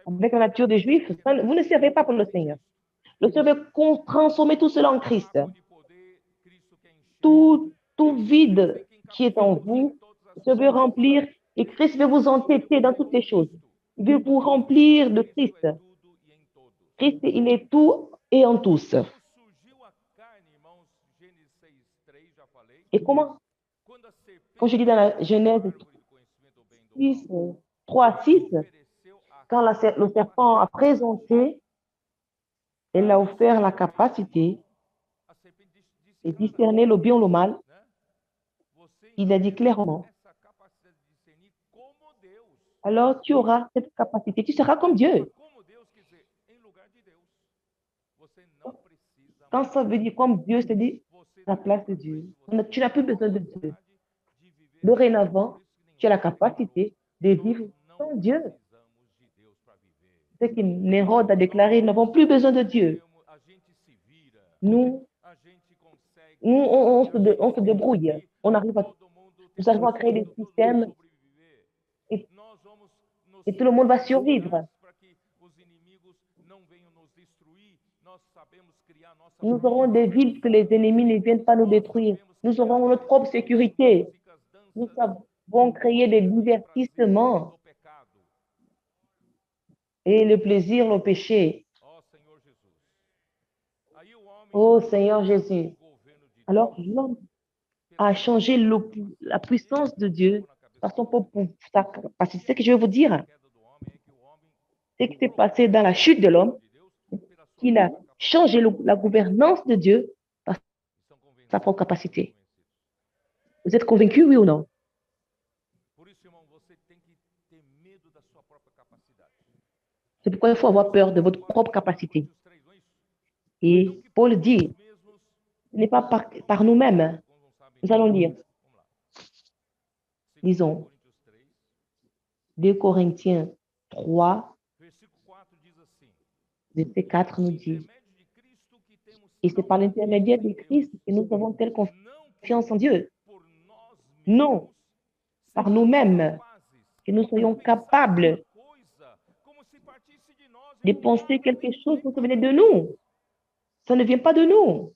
avec la nature des juifs, vous ne servez pas pour le Seigneur. Le Seigneur veut transformer tout cela en Christ. Tout vide qui est en vous, je veux remplir et Christ veut vous entêter dans toutes les choses. Il veut vous remplir de Christ. Christ, il est tout et en tous. Et comment? Quand je dis dans la Genèse 6, 3, 6, quand le serpent a présenté, elle a offert la capacité de discerner le bien ou le mal. Il a dit clairement, alors tu auras cette capacité, tu seras comme Dieu. Quand ça veut dire comme Dieu, c'est-à-dire la place de Dieu. Tu n'as plus besoin de Dieu. Dorénavant, tu as la capacité de vivre sans Dieu. Ce que Nérode a déclaré, nous n'avons plus besoin de Dieu. Nous on se débrouille. Nous arrivons à créer des systèmes et tout le monde va survivre. Nous aurons des villes que les ennemis ne viennent pas nous détruire. Nous aurons notre propre sécurité. Nous savons créer des divertissements et le plaisir, le péché. Oh Seigneur Jésus. Alors l'homme a changé la puissance de Dieu par son propre capacité. Ce que je veux vous dire, ce qui s'est passé dans la chute de l'homme, qu'il a changé la gouvernance de Dieu par sa propre capacité. Vous êtes convaincus, oui ou non? C'est pourquoi il faut avoir peur de votre propre capacité. Et Paul dit, ce n'est pas par nous-mêmes. Nous allons lire. Lisons 2 Corinthiens 3, Verset 4 nous dit, et c'est par l'intermédiaire de Christ que nous avons telle confiance en Dieu. Non, par nous-mêmes, que nous soyons capables de penser quelque chose qui venait de nous. Ça ne vient pas de nous.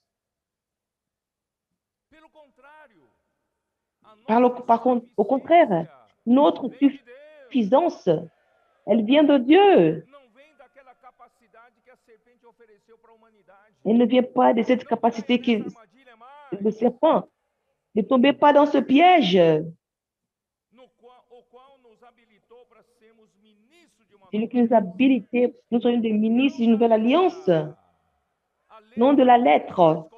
Par contre, au contraire, notre suffisance, elle vient de Dieu. Elle ne vient pas de cette capacité que le serpent. Ne tombez pas dans ce piège. Celui qui nous a habilités, nous sommes des ministres d'une nouvelle alliance, non de la lettre.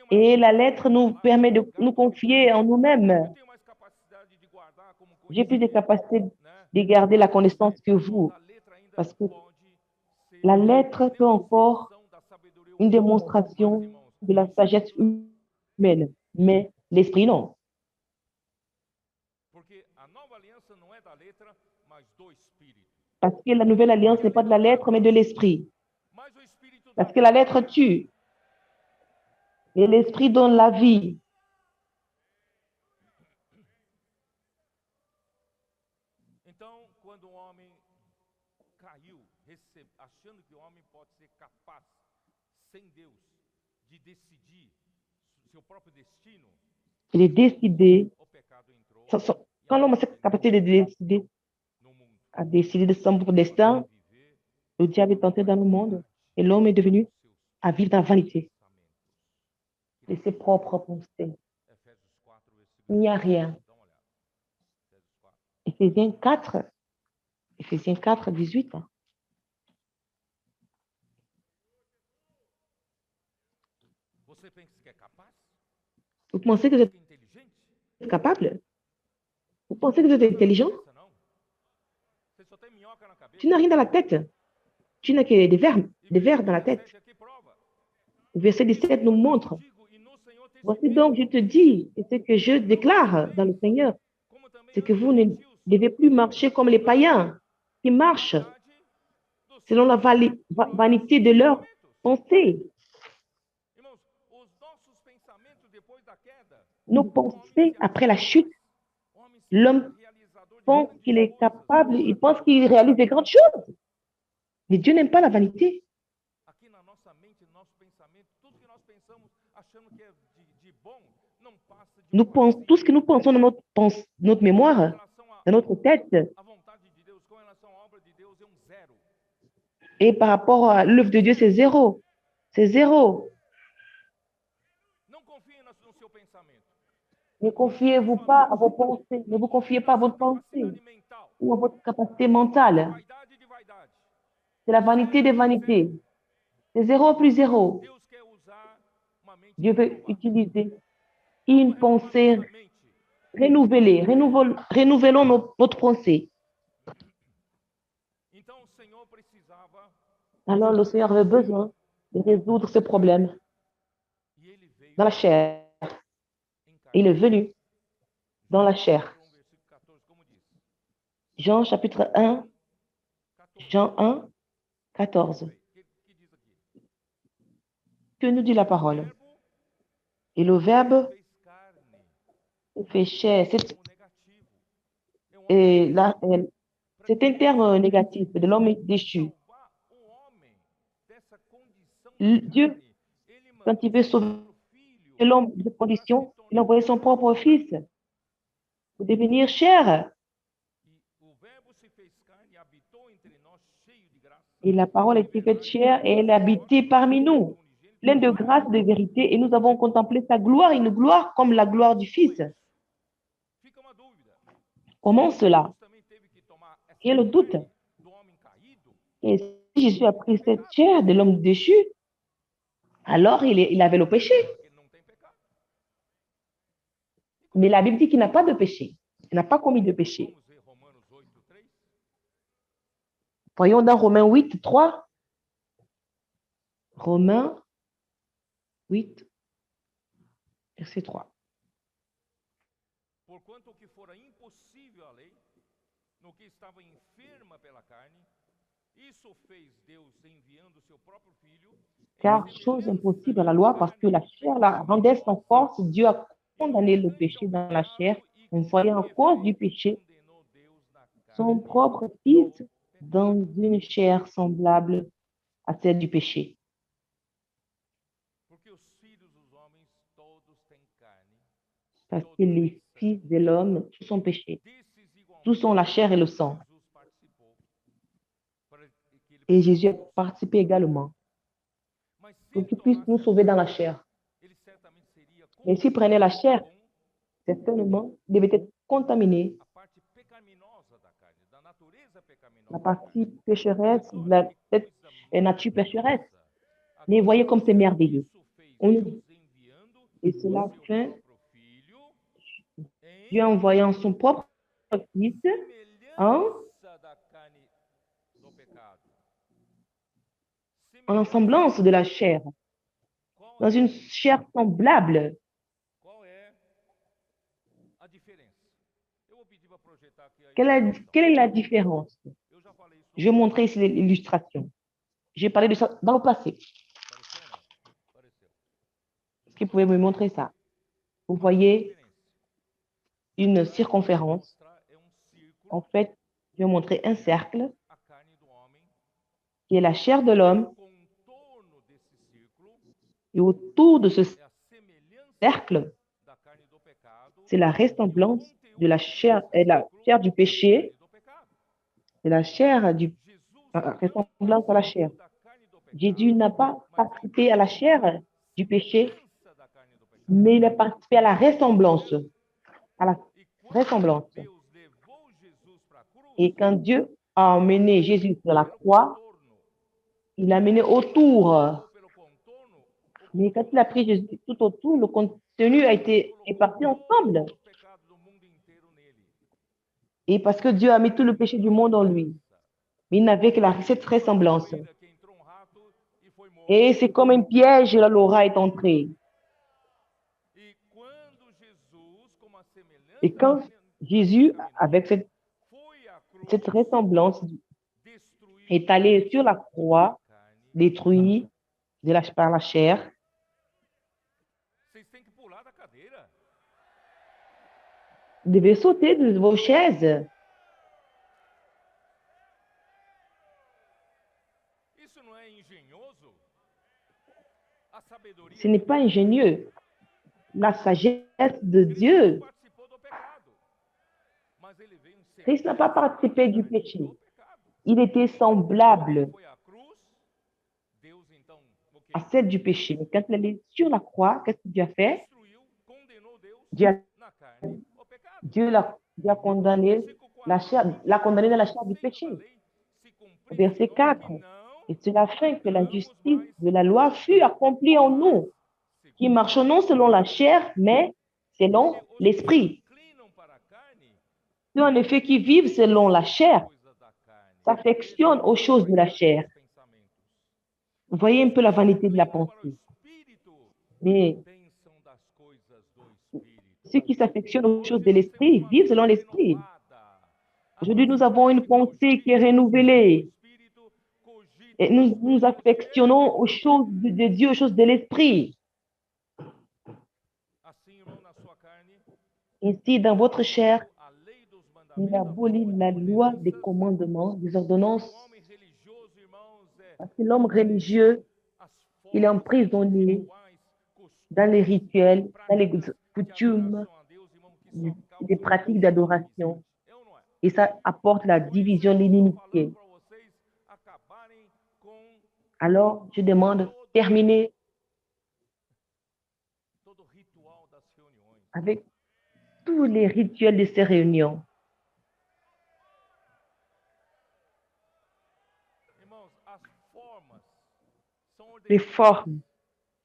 Et la lettre nous permet de nous confier en nous-mêmes. J'ai plus de capacité de garder la connaissance que vous, parce que la lettre peut encore une démonstration de la sagesse humaine, mais l'esprit non. Parce que la nouvelle alliance n'est pas de la lettre, mais de l'esprit. Parce que la lettre tue, et l'esprit donne la vie. Achando que o homem pode ser capaz, sem Deus, de decidir seu próprio destino, Il est décidé, quand l'homme a cette capacité de décider, a décidé de son propre destin, le diable est entré dans le monde et l'homme est devenu à vivre dans la vanité de ses propres pensées. Il n'y a rien. Éphésiens 4, 18. Vous pensez que vous êtes capable? Vous pensez que vous êtes intelligent? Tu n'as rien dans la tête. Tu n'as que des vers dans la tête. Le verset 17 nous montre. Voici donc, je te dis, et ce que je déclare dans le Seigneur, c'est que vous ne devez plus marcher comme les païens qui marchent selon la vanité de leurs pensées. Nos pensées après la chute, l'homme pense qu'il est capable, il pense qu'il réalise des grandes choses. Mais Dieu n'aime pas la vanité. Nous pensons, tout ce que nous pensons dans notre mémoire, dans notre tête, et par rapport à l'œuvre de Dieu, c'est zéro. C'est zéro. Ne confiez-vous pas à vos pensées, ne vous confiez pas à votre pensée ou à votre capacité mentale. C'est la vanité des vanités. C'est zéro plus zéro. Dieu veut utiliser une pensée renouvelée. Renouvelons notre pensée. Alors le Seigneur avait besoin de résoudre ce problème dans la chair. Il est venu dans la chair. Jean chapitre 1, Jean 1, 14. Que nous dit la parole? Et le Verbe fait chair. C'est un terme négatif de l'homme déchu. Dieu, quand il veut sauver l'homme de cette condition, il a envoyé son propre fils pour devenir chair. Et la parole a été faite chair et elle a habité parmi nous, pleine de grâce et de vérité, et nous avons contemplé sa gloire, une gloire comme la gloire du Fils. Comment cela? Il y a le doute. Et si Jésus a pris cette chair de l'homme déchu, alors il avait le péché. Mais la Bible dit qu'il n'a pas de péché. Il n'a pas commis de péché. Voyons dans Romains 8, 3. Romains 8, verset 3. Porquanto que fora impossível à lei, no que estava enferma pela carne, Isso fez Deus enviando seu próprio filho em Car chose semelhança impossible à la de loi, parce que carne la chair la rendait sans force, Dieu a condamné le semelhante ao péché dans la chair, pecado, e en com voyant à cause du efeito péché condenou Deus na son carne propre do Fils dans pecado. une chair semblable à celle du péché. Porque os filhos dos homens todos têm carne, Parce que todos têm les fils sangue. de l'homme, tous sont péchés. Desses Tous ont igualmente la chair et le sang. Jesus participou para que ele Et pudesse Jésus a nos participé salvar. également Mas se pour ele qu'il puisse tomasse nous a sauver dans la chair, chair. ele certamente seria Et s'il prenait la contaminado chair, com certainement, il devait être contaminé. a parte pecaminosa da carne, da natureza La pecaminosa da carne. partie pécheresse, Mas de olha la que cette coisa nature pécheresse. maravilhosa Mais voyez comme c'est acontece. merveilleux. Isso fez On nous Deus dit, enviando et o cela seu fait próprio filho Dieu em envoyant son propre Fils en, semelhança da carne do pecado. en Semelhança. semblance de la chair, Qual dans une é, chair semblable. qual é a diferença? Eu vou pedir para projetar aqui a Quelle ilustração. quelle est la différence? Eu já falei isso no Je vais passado. montrer ici l'illustration. J'ai parlé de ça dans le passé. Apareceu ou não? Apareceu. Est-ce que vous pouvez me montrer ça? Vous Uma voyez circunferência. une Eu vou circonférence. mostrar é círculo, En fait, je vais montrer un cercle a carne do homem. qui est la chair de l'homme. O contorno desse círculo Et autour de ce é a semelhança cercle, da carne do pecado. c'est la E o ressemblance de la conteúdo chair, desse la círculo chair du é a péché, carne do pecado. c'est la chair du Jesus ressemblance à la chair. participou da carne do Jésus pecado, n'a pas mas participé à la chair du péché, semelhança da carne do pecado. mais il a participé à la ressemblance. À la E quando ressemblance. Deus levou Jesus para a cruz, Et quand Dieu a emmené Jésus sur la pelo croix, contorno, il l'a mené autour. levou pelo contorno, Mais quand il a pris Jésus tout autour, le contenu a été réparti ensemble. todo o pecado do mundo inteiro nele. Et parce que Dieu a mis tout le péché du monde en lui. Mais il n'avait que cette ressemblance. Corrida que entrou rato e foi morto. Et c'est comme un piège, là, Laura est entrée. E quando Jesus, como a semelhança Et quand Jésus, avec foi à cruz, cette ressemblance, destruiu est allé sur la croix, a carne. détruit par la chair, Vocês têm que pular da cadeira. vous devez sauter de vos chaises. Isso não é engenhoso? A sabedoria Ce n'est de pas Deus. ingénieux. La sagesse de Cristo Dieu. não participou do pecado, mas ele veio em Christ n'a pas participé du semelhança péché. do pecado. Il était Quando semblable ele foi à cruz, Deus então o quê? à celle du péché. Mais quand il est allé sur la croix, qu'est-ce que Dieu a fait? Destruiu, condenou Deus Dieu na carne o pecado. Dieu a condamné Versículo 4. la chair, l'a condamné dans la chair du Feito péché. da lei, se cumprisse Verset em nós 4. que não Et c'est la fin que la andamos justice mais de la loi fut accomplie en nous, qui segundo marchons non selon la chair, mais selon Porque os que l'esprit. inclinam para a carne, Ceux en effet qui vivent selon la chair coisas da carne, s'affectionnent aux choses de la chair. pensamentos. Vous voyez un peu la vanité de la Inclinam para o pensée. espírito, Mais pensam das coisas do espírito. ceux qui s'affectionnent aux choses Hoje de nós temos l'esprit uma vivent selon mente l'esprit. renovada. A Aujourd'hui, nous nossa avons une mente pensée qui est cogita as coisas do renouvelée. espírito, cogita Et as nous nous coisas do affectionnons aux espírito. choses de Dieu, aux choses de l'esprit. Assim, irmão, na sua carne, Ainsi, dans votre chair, a lei dos il mandamentos, a abolit lei la das loi des ordenanças. commandements, des O ordonnances. homem religioso, irmãos, Parce que l'homme religieux, as il est formas, emprisonné rituais, dans les rituels, dans les práticas de coutumes, adoração a Deus, irmão, que só des causam pratiques divisão e d'adoration. inimizade. É ou não é? Et ça apporte la Por isso, division, irmão, estou falando l'inimitié. para vocês acabarem com Alors, je demande, terminez todo o ritual das reuniões. avec tous les rituels de ces réunions. Irmãos, as formas são Les ordenanças, formes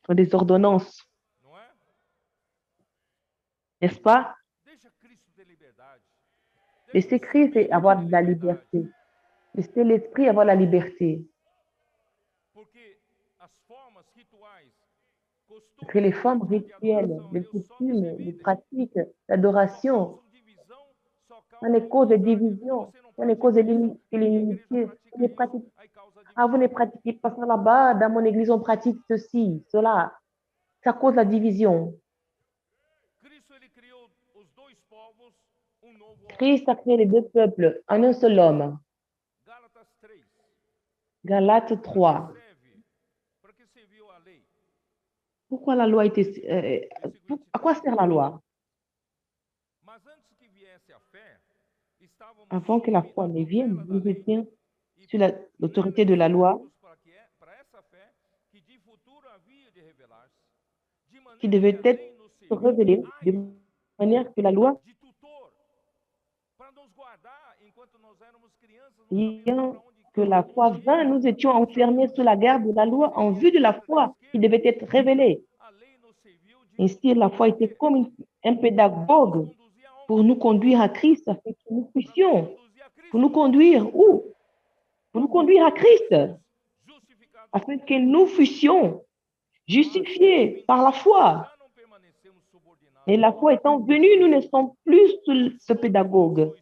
sont des ordonnances, não é? n'est-ce pas? Deixa Cristo ter liberdade. Laissez Christ avoir de la liberté. Laissez l'esprit avoir la liberté. Porque as formas rituais, Parce que les costumes formes de rituelles, adoração a les Deus só nos coutumes, les dividem. pratiques Só d'adoration causam divisão, só On est cause de division, on est cause de l'inimitié. Ah, vous ne pratiquez pas ça là-bas, dans mon église, on pratique ceci, cela. Ça cause la division. Christ a créé les deux peuples en un seul homme. Galates 3. Pourquoi la loi était... à quoi sert la loi? Avant que la foi ne vienne, nous étions sous l'autorité de la loi qui devait être révélée de manière que la loi, ayant que la foi vint, nous étions enfermés sous la garde de la loi en vue de la foi qui devait être révélée. Ainsi, la foi était comme un pédagogue pour nous conduire à Christ, afin que nous puissions, pour nous conduire où? Pour nous conduire à Christ, afin que nous fussions justifiés par la foi. Et la foi étant venue, nous ne sommes plus sous ce pédagogue.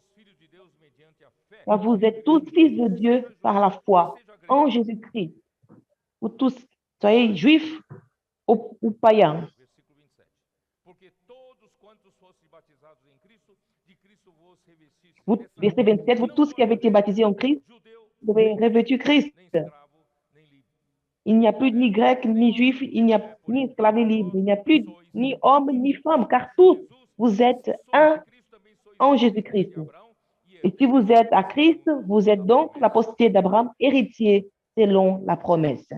Car vous êtes tous fils de Dieu par la foi en Jésus-Christ. Vous tous, soyez juifs ou païens. Verset 27, vous tous qui avez été baptisés en Christ, vous avez revêtu Christ. Il n'y a plus ni grec, ni juif, il n'y a ni esclave ni libre, il n'y a plus ni homme, ni femme, car tous, vous êtes un en Jésus-Christ. Et si vous êtes à Christ, vous êtes donc la postérité d'Abraham, héritier selon la promesse.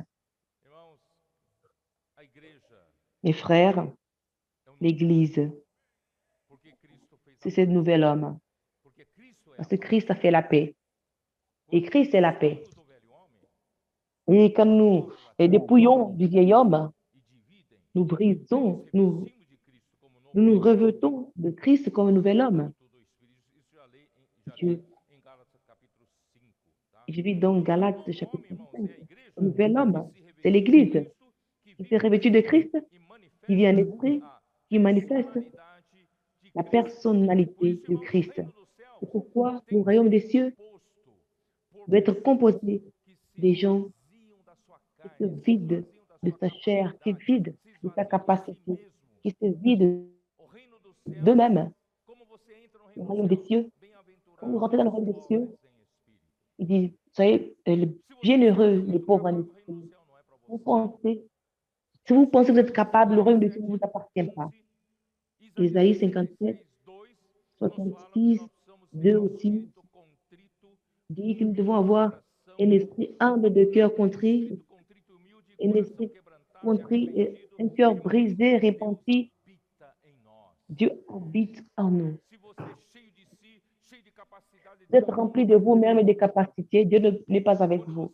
Mes frères, l'Église, c'est ce nouvel homme. Parce que Christ a fait la paix. Et Christ est la paix. Et quand nous dépouillons du vieil homme, nous brisons, nous revêtons de Christ comme un nouvel homme. Je vis dans Galates chapitre 5. Le nouvel homme, c'est l'Église qui s'est revêtue de Christ, qui vit en esprit, qui manifeste la personnalité de Christ. C'est pourquoi le royaume des cieux doit être composé des gens qui se vident de sa chair, qui se vident de sa capacité, qui se vident d'eux-mêmes. Le royaume des cieux, quand vous rentrez dans le royaume des cieux, il dit, soyez bienheureux les pauvres en esprit. Si vous pensez que vous êtes capable, le royaume des cieux ne vous appartient pas. Isaïe 57, 66, 2 aussi, dit que nous devons avoir un esprit humble de cœur contrit, un esprit contrit et un cœur brisé, repenti. Dieu habite en nous. Vous êtes rempli de vous-même et des capacités, Dieu n'est pas avec vous.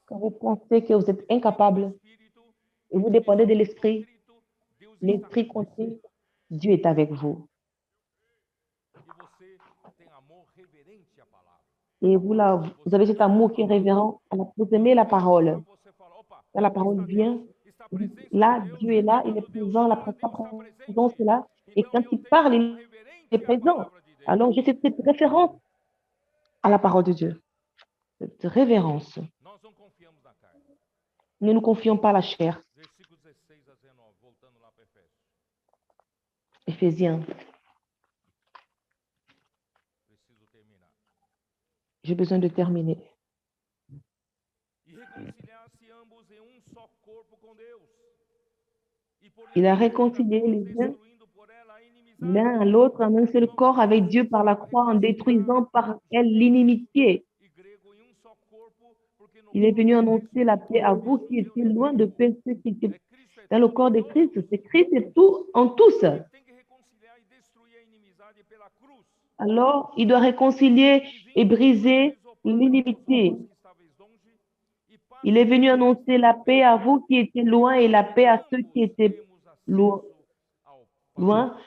Quand vous pensez que vous êtes incapable et vous dépendez de l'esprit contrit, Dieu est avec vous. Et vous, là, vous avez cet amour qui est révérent. Vous aimez la parole. Quand la parole vient, là, Dieu est là, il est présent, la présence est là. Et quand il parle, il est présent. Alors, j'ai cette référence à la parole de Dieu. Cette révérence. Nous ne nous confions pas à la chair. Éphésiens. J'ai besoin de terminer. Il a réconcilié les uns l'un à l'autre en un seul corps avec Dieu par la croix en détruisant par elle l'inimitié. Il est venu annoncer la paix à vous qui étiez loin de paix, ceux qui étaient dans le corps de Christ. C'est Christ et tout en tous. Alors, il doit réconcilier et briser l'inimitié. Il est venu annoncer la paix à vous qui étiez loin et la paix à ceux qui étaient loin,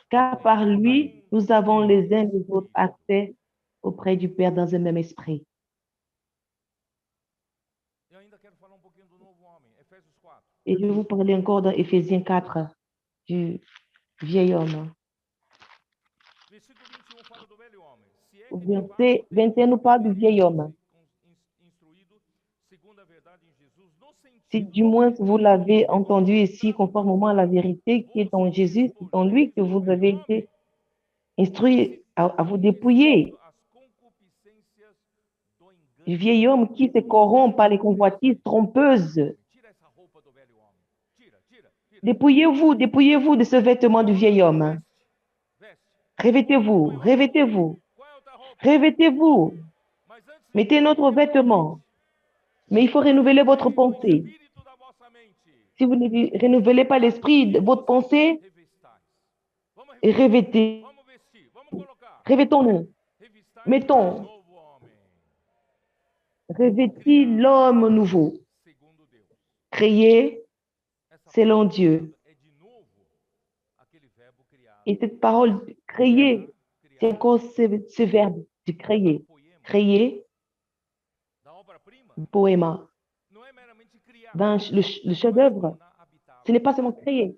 car par lui, nous avons les uns les autres accès auprès du Père dans un même esprit. Et je vais vous parler encore dans Éphésiens 4, du vieil homme. Au verset 21 nous parle du vieil homme. Si du moins vous l'avez entendu ici, conformément à la vérité qui est en Jésus, c'est en lui que vous avez été instruits à vous dépouiller du vieil homme qui se corrompt par les convoitises trompeuses. Dépouillez-vous de ce vêtement du vieil homme. Revêtez-vous, revêtez-vous, revêtez-vous. Mettez notre vêtement. Mais il faut renouveler votre pensée. Si vous ne renouvelez pas l'esprit de votre pensée, revêtez. Revêtons-nous. Mettons. Revêtis l'homme nouveau, créé selon Dieu. Et cette parole créer, c'est encore ce verbe de créer. Créer, poéma. Dans le chef-d'œuvre, ce n'est pas seulement créer,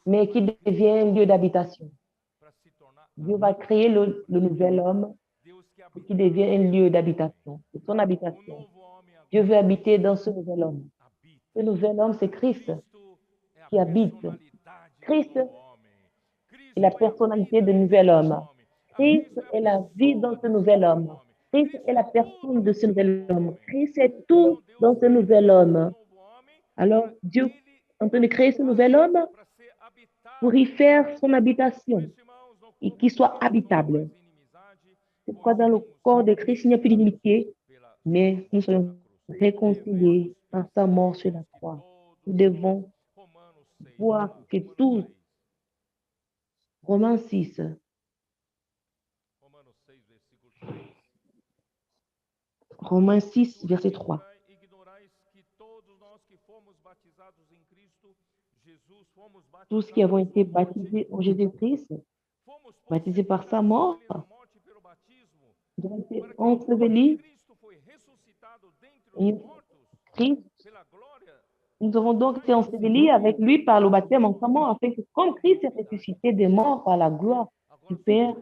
mais qui devient un lieu d'habitation. Dieu va créer le nouvel homme qui devient un lieu d'habitation, c'est son habitation. Dieu veut habiter dans ce nouvel homme. Ce nouvel homme, c'est Christ qui habite. Christ est la personnalité du nouvel homme. Christ est la vie dans ce nouvel homme. Christ est la personne de ce nouvel homme. Christ est tout dans ce nouvel homme. Alors, Dieu, en train de créer ce nouvel homme pour y faire son habitation et qu'il soit habitable. C'est pourquoi dans le corps de Christ, il n'y a plus d'inimitié, mais nous sommes réconciliés par sa mort sur la croix. Nous devons voir que tous, Romains 6, Romains 6, verset 3. Tous qui avons été baptisés en Jésus-Christ, baptisés par sa mort, nous avons été ensevelis en Christ. Nous avons donc été ensevelis avec lui par le baptême en sa mort, afin que comme Christ est ressuscité des morts par la gloire du Père,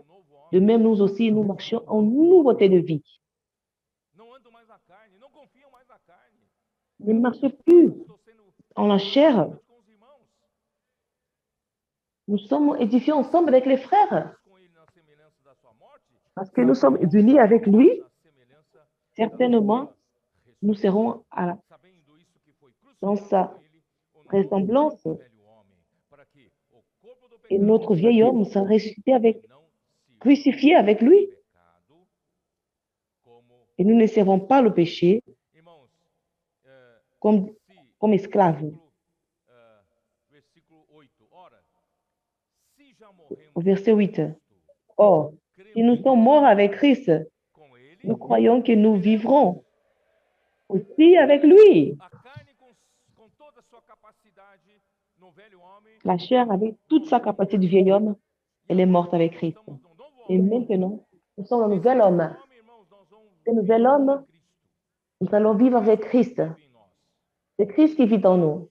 de même nous aussi, nous marchions en nouveauté de vie. Ne marchez plus en la chair. Nous sommes édifiés ensemble avec les frères. Parce que nous sommes unis avec lui, certainement, nous serons dans sa ressemblance. Et notre vieil homme sera ressuscité crucifié avec lui. Et nous ne servons pas le péché comme esclaves. Au verset 8. Or, si nous sommes morts avec Christ, nous croyons que nous vivrons aussi avec lui. La chair, avec toute sa capacité du vieil homme, elle est morte avec Christ. Et maintenant, nous sommes un nouvel homme. Ce nouvel homme, nous allons vivre avec Christ. C'est Christ qui vit en nous.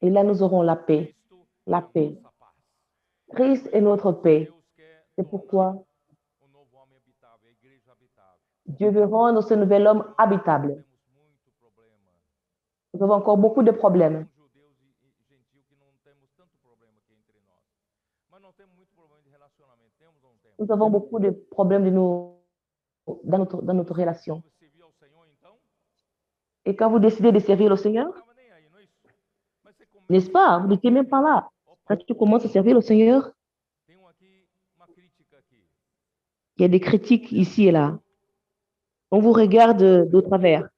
Et là, nous aurons la paix. La paix. Christ est notre paix. C'est pourquoi Dieu veut rendre ce nouvel homme habitable. Nous avons encore beaucoup de problèmes. Nous avons beaucoup de problèmes dans notre relation. Et quand vous décidez de servir le Seigneur, n'est-ce pas? Vous n'étiez même pas là. Quand tu commences à servir le Seigneur, il y a des critiques ici et là. On vous regarde de travers.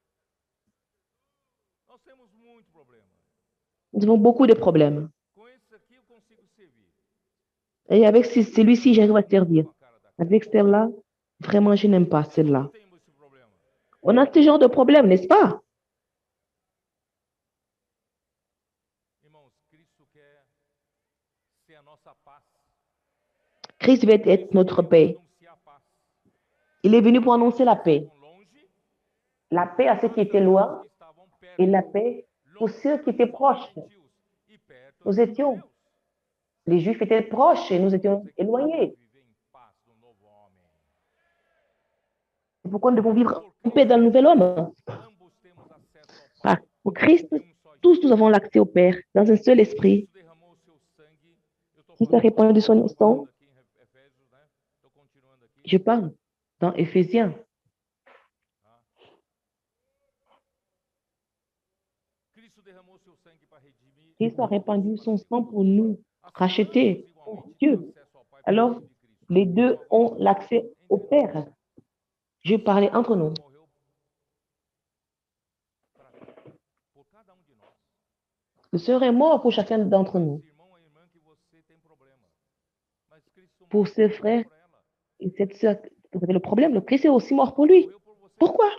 Nous avons beaucoup de problèmes. Et avec celui-ci, j'arrive à servir. Avec celle-là, vraiment, je n'aime pas celle-là. On a ce genre de problème, n'est-ce pas? Christ veut être notre paix. Il est venu pour annoncer la paix. La paix à ceux qui étaient loin et la paix pour ceux qui étaient proches. Les Juifs étaient proches et nous étions éloignés. C'est pourquoi nous devons vivre en paix dans le nouvel homme. ambos temos acesso ao Pai. Au Christ, Em um só tous Espírito. nous avons l'accès au Père dans un seul esprit Cristo derramou o seu sangue. Eu estou qui s'est répandu son sang. aqui em Efésios, né? Estou continuando aqui. Je parle dans Éphésiens. Tá? Cristo derramou o seu sangue para redimir. Christ a répandu son sang pour nous Assim, racheter ambos pour igualmente têm Dieu. acesso ao Pai por Alors, meio de Cristo. les deux Então, ont agora, l'accès au Père. Je parlais entre nous. morreu por cada um de nós. Le Seigneur est mort pour chacun d'entre nous. Esse irmão ou irmã que você tem problema. Mas Cristo Pour morreu ses também frères por ela. et cette sœur, vous avez le problème. Le Christ est aussi mort pour lui. Morreu por você Pourquoi?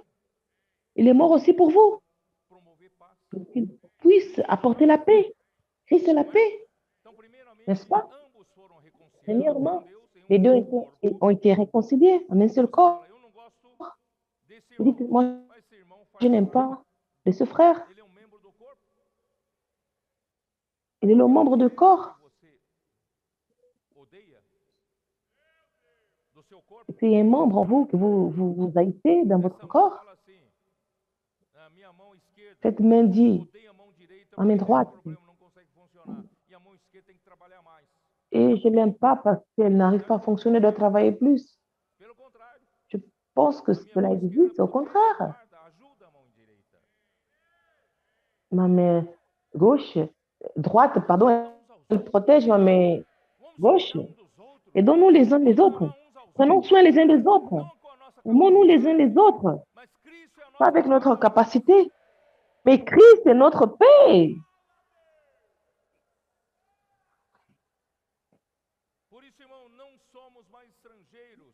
Il est mort aussi pour vous. promover paz. Pour qu'il puisse apporter la paix. Christ est la paix, Então, primeiramente, n'est-ce pas? ambos foram reconciliados Premièrement, com Deus em les um deux só corpo. ont été réconciliés en un seul Você corps. fala, eu não gosto desse Vous dites, irmão, moi, mas esse irmão je faz n'aime parte. pas de ce frère. Ele é um membro do corpo. Il est le membre du corps. Que você odeia do seu corpo. C'est un membre en vous que vous haïssez dans votre Essa mão corps. fala assim, a minha mão esquerda Cette main dit odeia a mão direita à main porque tem droite, problema, não consegue funcionar. E a mão esquerda tem que trabalhar mais. et je ne l'aime pas parce qu'elle n'arrive pas à fonctionner, doit travailler plus. Pelo contrário, Je pense que a minha cela mão existe, esquerda au contraire. guarda, ajuda a mão direita. Ma main gauche, droite, pardon, elle protège ma main Vamos gauche. cuidar um dos outros. Aidons-nous les uns les autres. Amar uns aos Prenons outros. soin les uns des autres. Não com a nossa Aimons-nous les uns les autres. mas Cristo é a Pas nossa avec notre paz. capacité, mais Christ est notre paix. Por isso, irmão, não somos mais estrangeiros,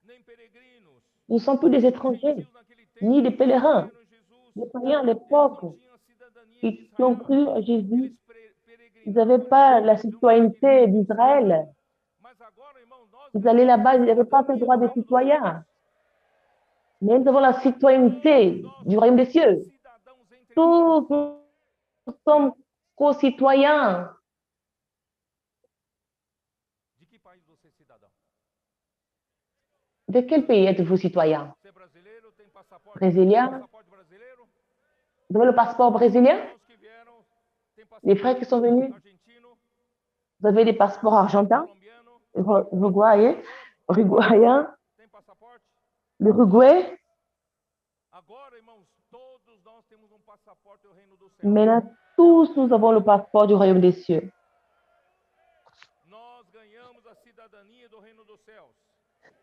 nem peregrinos. Nous ne sommes plus des étrangers, Gentios naquele tempo, ni des pèlerins. creram em Jesus. Les païens à Eles l'époque não tinham a cidadania qui de ont Israël. cru à Jésus, Eles ils n'avaient pas la citoyenneté d'Israël. Mas agora, irmão, nós Ils allaient là-bas, ils n'avaient pas ce droit de citoyen. Mais nous avons la citoyenneté du royaume des cieux. cidadãos entre Tous nous sommes co-citoyens. De que país você é cidadão? De quel pays êtes-vous citoyen? Você é brasileiro, tem passaporte? Brésilien? Passaporte brasileiro? Vous avez le passeport brésilien? Irmãos que vieram, tem Les frères qui sont venus, argentino, vous avez des passeports argentins, colombiano, uruguayens, tem passaporte? l'Uruguay. Agora, irmãos, todos nós temos um passaporte do reino do céu. Maintenant, tous nous avons le passeport du royaume des cieux. Nós ganhamos a cidadania do reino dos céus.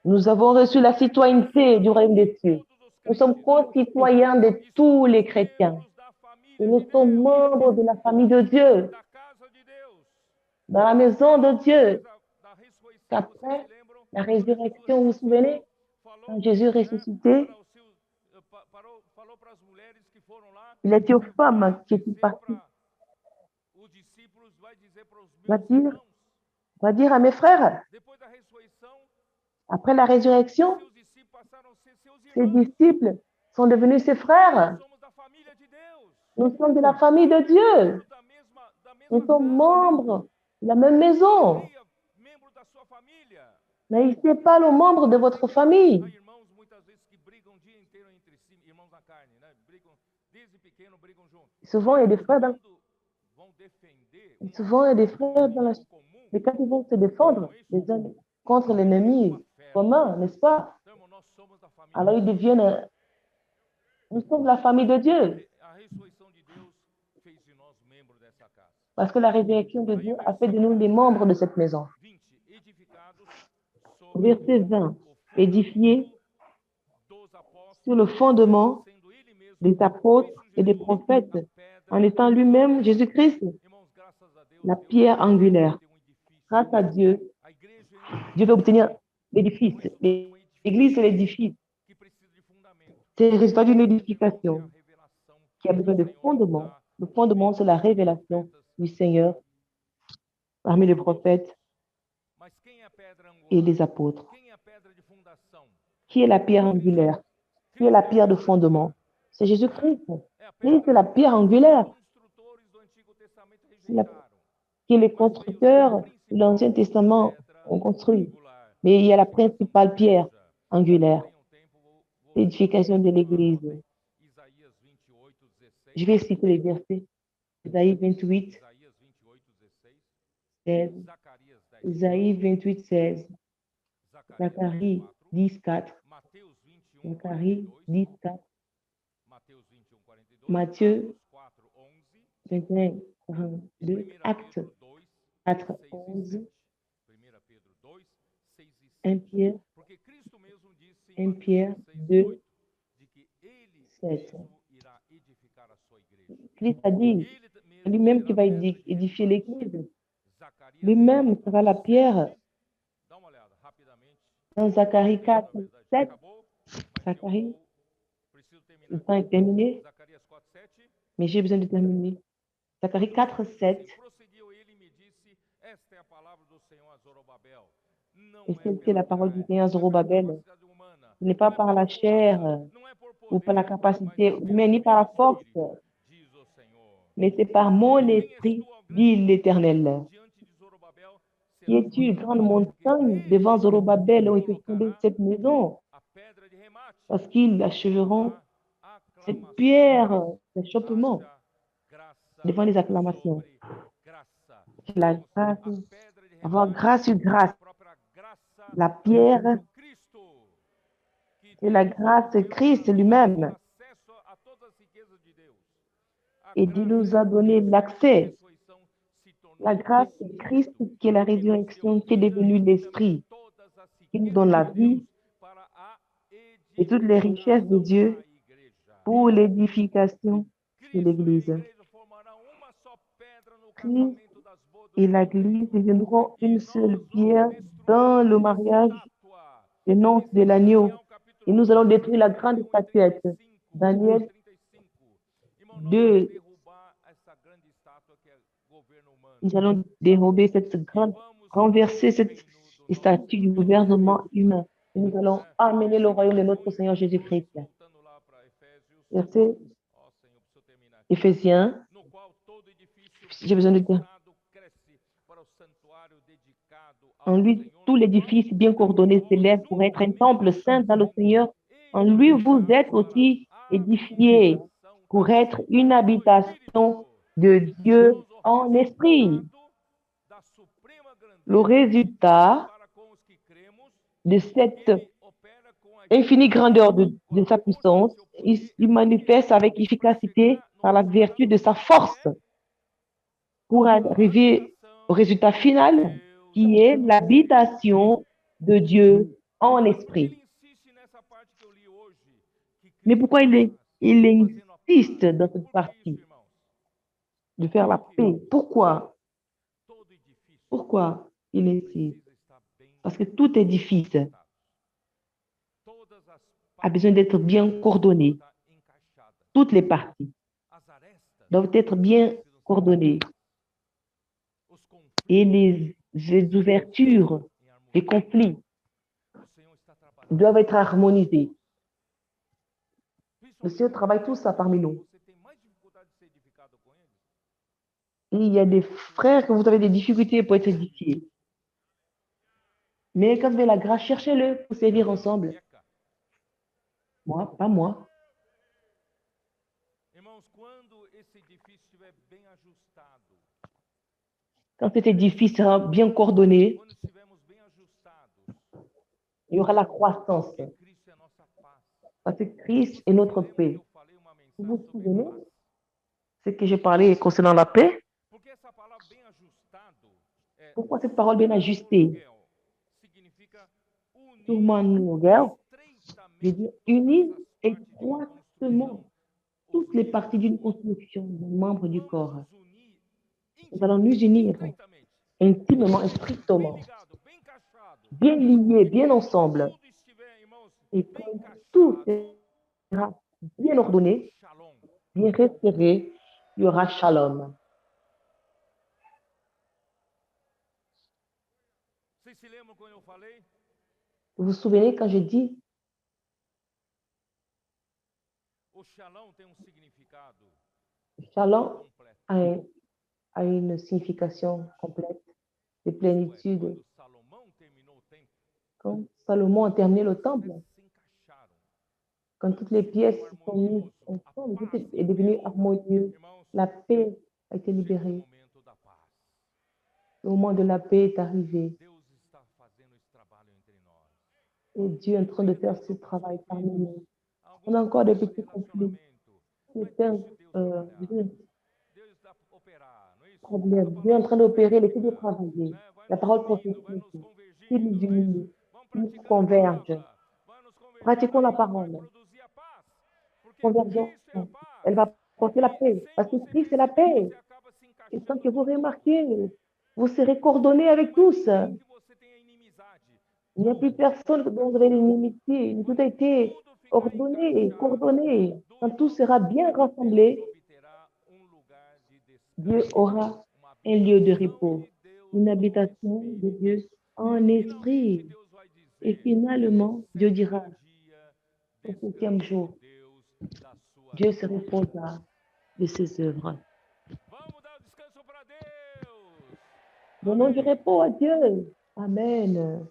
Nous avons reçu la citoyenneté du royaume des cieux. Nous sommes co-citoyens de tous les chrétiens. Et nous sommes membres de la famille de Dieu, Da casa de Deus. dans la maison de Dieu. Da ressurreição, Qu'après vocês se lembram? la résurrection, vous vous souvenez, Falou, quand Jésus ressuscité, falou para as mulheres que foram lá. il a dit aux femmes qui étaient parties, Os discípulos vai dizer para os va meus dire, irmãos. va dire à mes frères, Depois da ressurreição, après la résurrection, seus discípulos passaram a ser seus ses irmãos. disciples sont devenus ses frères. Somos da família de Deus. Nous sommes de la famille de Dieu. Da mesma Nous sommes casa. membres de la même maison. Cria membro da sua família. N'haïssez pas le membre de votre famille. Há irmãos muitas vezes que brigam o dia inteiro entre si, irmãos na carne, né? Brigam desde pequeno, brigam juntos. Souvent, il y a des frères dans, Quando vão defender souvent, il y a des frères dans la... comum, Mais quand ils vont se défendre les uns contre l'ennemi commun, n'est-ce pas? então, irmão, nós somos da família. Alors ils deviennent... Nous sommes la famille de Dieu. A ressurreição de Deus fez de nós membros dessa casa. Parce que la résurrection de Dieu a fait de nous les membres de cette maison. 20, edificados sobre Verset 20. Édifiés dos apóstolos, sur le fondement sendo ele mesmo des apôtres et des prophètes, en étant lui-même Jésus-Christ, irmãos, graças a Deus, la pierre angulaire. tem edifício. Grâce à Dieu, A igreja é Dieu va obtenir l'édifice. L'église, c'est l'édifice. que precisa de fundamento. C'est le résultat d'une É édification a revelação qui a besoin de fondement. Le fondement, c'est la révélation du Seigneur parmi les prophètes Mas quem é a pedra et angular? les apôtres. Quem é a pedra de fundação? Qui est la pierre angulaire? Qui est la pierre de fondement? C'est Jésus-Christ. Lui, c'est la pierre angulaire. Construtores do Antigo Testamento La- rejeitaram. Que les constructeurs de l'Ancien Testament ont construit. Mais il y a la principale pierre angulaire. Tem um tempo, l'édification de l'Église. Isaías 28, 16. Je vais citer les versets. Isaïe 28, Isaías 28, 16. 16. Zacarias 10, Isaïe 28, 16. Zacarias Zacharie 10, 4. 10, 4. Mateus 21, Zacharie 42. 10, 4. Mateus 21, 42. Matthieu Atos 4, 11. 21, E 42. 1 Actes Pedro 2, 4, 6 e 11. 7. 1 Pedro 2, 6 e 1 7. Pierre, Porque Cristo mesmo disse em 1 Mateus Pierre 16, 2, 18, de que ele 7. mesmo irá edificar a sua igreja. Christ a dit, Ele mesmo lui-même qui será va pedra de édifier referência. l'Église, Zacarias lui-même 4, sera la pierre. 7. Dá uma olhada rapidamente. Dans Já estou Zacharie terminando, 4, na verdade. Já 7, acabou, mas Zacharie, preciso le terminar. temps est terminé, Zacarias 4, 7. mais j'ai besoin de terminer. Zacharie 4, Diz 7. assim, prosseguiu ele e me disse, esta é a palavra do Senhor a Zorobabel. Et Não é c'est la pela, parole du Seigneur à não é pela Zorobabel. capacidade humana, Ce n'est não pas é par pela la chair força, não é por ou par la poder, mas capacité é pelo humaine ni par la meu force, espírito, diz o Senhor. mais c'est par mon Quem és esprit, tu, ó grande dit l'Éternel. montanha, diante de Zorobabel, Qui serás es-tu, lançado grande abaixo, porque montagne, ele devant Zorobabel ont été fondées colocará cette maison, a pedra de remate, parce qu'ils achèveront a cette aclamação. pierre d'achoppement Haja graça devant les acclamations. sobre graça. Que la Irmãos, grâce, a pedra de avoir remate grâce sur é grâce. a própria graça La de pierre, Jesus Cristo, que c'est la Deus grâce de nos deu Christ para nós lui-même. o acesso a todas as riquezas de Deus. A Et Dieu nous graça a de donné Cristo, que é a l'accès. ressurreição, se La tornou grâce de Christ, Espírito, qui est la que nos deu résurrection, qui est vida devenue e também l'Esprit, todas as qui nous donne riquezas la de vie Deus para a et toutes les richesses de edificação Dieu da igreja. pour l'édification de Cristo e a l'Église. igreja formarão uma só pedra no Christ casamento das bodas et do l'Église Cordeiro. deviendront E une nós seule vamos pierre dans le destruir a mariage estátua. des noces Isso de está em l'agneau. Daniel Et capítulo nous allons 2, détruire la grande 31 e statuette. 35. Daniel 35. Irmão, nós vamos 2, derrubar essa grande estátua que é governo humano. nous allons dérober cette E grande, vamos renverser trazer o cette reino do nosso statue du Senhor Jesus gouvernement Cristo. humain. Et nous allons amener le royaume de notre Seigneur Jésus-Christ. Voltando lá para Efésios. Verset Ó Senhor, preciso terminar aqui. Éphésiens. No qual todo edifício J'ai besoin de dire. edificado cresce para o santuário dedicado ao En lui, Senhor, tout no qual l'édifice bien coordonné vós s'élève pour être un temple juntamente saint dans le sendo Seigneur. En lui, vous edificados êtes para aussi a édifiés habitação pour être une do habitation Espírito. de Dieu Irmãos, o en esprit. resultado da suprema Le grandeza de résultat Deus para com os que cremos, de que cette ele opera com infinie grandeur agilidade, com de a sa força do puissance, seu il poder, manifeste avec para efficacité chegar no par la resultado vertu de sa final, que force é pour a arriver au habitação résultat de final Deus qui em est espírito. l'habitation de Dieu en Mas por que esprit. ele insiste nessa parte que eu li hoje? Que Mais Cristo pourquoi é a paz, il fazendo a paz. insiste dans cette Por que isso, partie irmãos? de faire la Porque paix? Pourquoi? todo edifício Pourquoi il insiste? precisa estar bem Parce que tout édifice conectado. Todas as a besoin partes d'être bien coordonné. precisam estar encaixadas. Toutes les parties As arestas doivent être bien precisam ser coordonnées. os Et conflitos les ouvertures, em harmonia. les conflits O Senhor está trabalhando. doivent être harmonisés. Le Principalmente Seigneur travaille tout ça parmi nous. você tem mais dificuldade de ser edificado com eles. Et il y a des frères que vous avez des difficultés pour être édifiés. Mais quand vous avez la grâce, cherchez-le pour servir ensemble. Eca. Moi, pas moi. Irmãos, quando esse edifício estiver bem ajustado, Quand cet édifice sera bien coordonné, quando estivermos bem ajustados, il y aura la croissance. porque Cristo é a nossa paz. Parce que Christ est Você notre se lembra que paix. eu falei uma Vous mensagem vous sobre souvenez paz? ce que j'ai parlé concernant la paix? Porque essa palavra bem ajustado é Pourquoi cette parole bien ajustée? sumanuogel, significa unir Surmanuogel veut estreitamente dire todas unir as partes de uma étroitement construção. toutes les parties d'une construction, d'un membre du Vamos corps. nos unir Nous allons nous unir estreitamente, intimement et bem strictement, ligado, bem encaixado. bien liés, bien Quando ensemble. tudo estiver, irmãos, Et bem quand tout encaixado, sera bien ordonné, shalom. bien resserré, il y aura shalom. Vocês se lembram quando eu falei? Vous vous souvenez quand j'ai dit, O shalom tem um significado shalom completo. a une signification complète de Isto é, plénitude. quando Salomão terminou o templo, Quand Salomon a terminé le as temple, peças se encaixaram. Quand toutes les pièces sont mises ensemble, tout est devenu harmonieux. La paix a été libérée. Le moment de la paix est arrivé. Et Dieu est en train de faire ce travail parmi nous. On a encore des petits conflits, certains problèmes. Dieu est en train d'opérer, l'équipe de travailler. La parole prophétique, il nous unit, il nous converge. Pratiquons la parole. Convergence, elle va porter la paix. Parce que Christ est la paix. Et sans que vous remarquiez, vous serez coordonnés avec tous. Il n'y a plus personne dont vous avez l'inimitié. Tout a été ordonné, coordonné. Quand tout sera bien rassemblé, Dieu aura un lieu de repos, une habitation de Dieu en esprit. Et finalement, Dieu dira, au 7e jour, Dieu se reposera de ses œuvres. Donnons du repos à Dieu. Amen.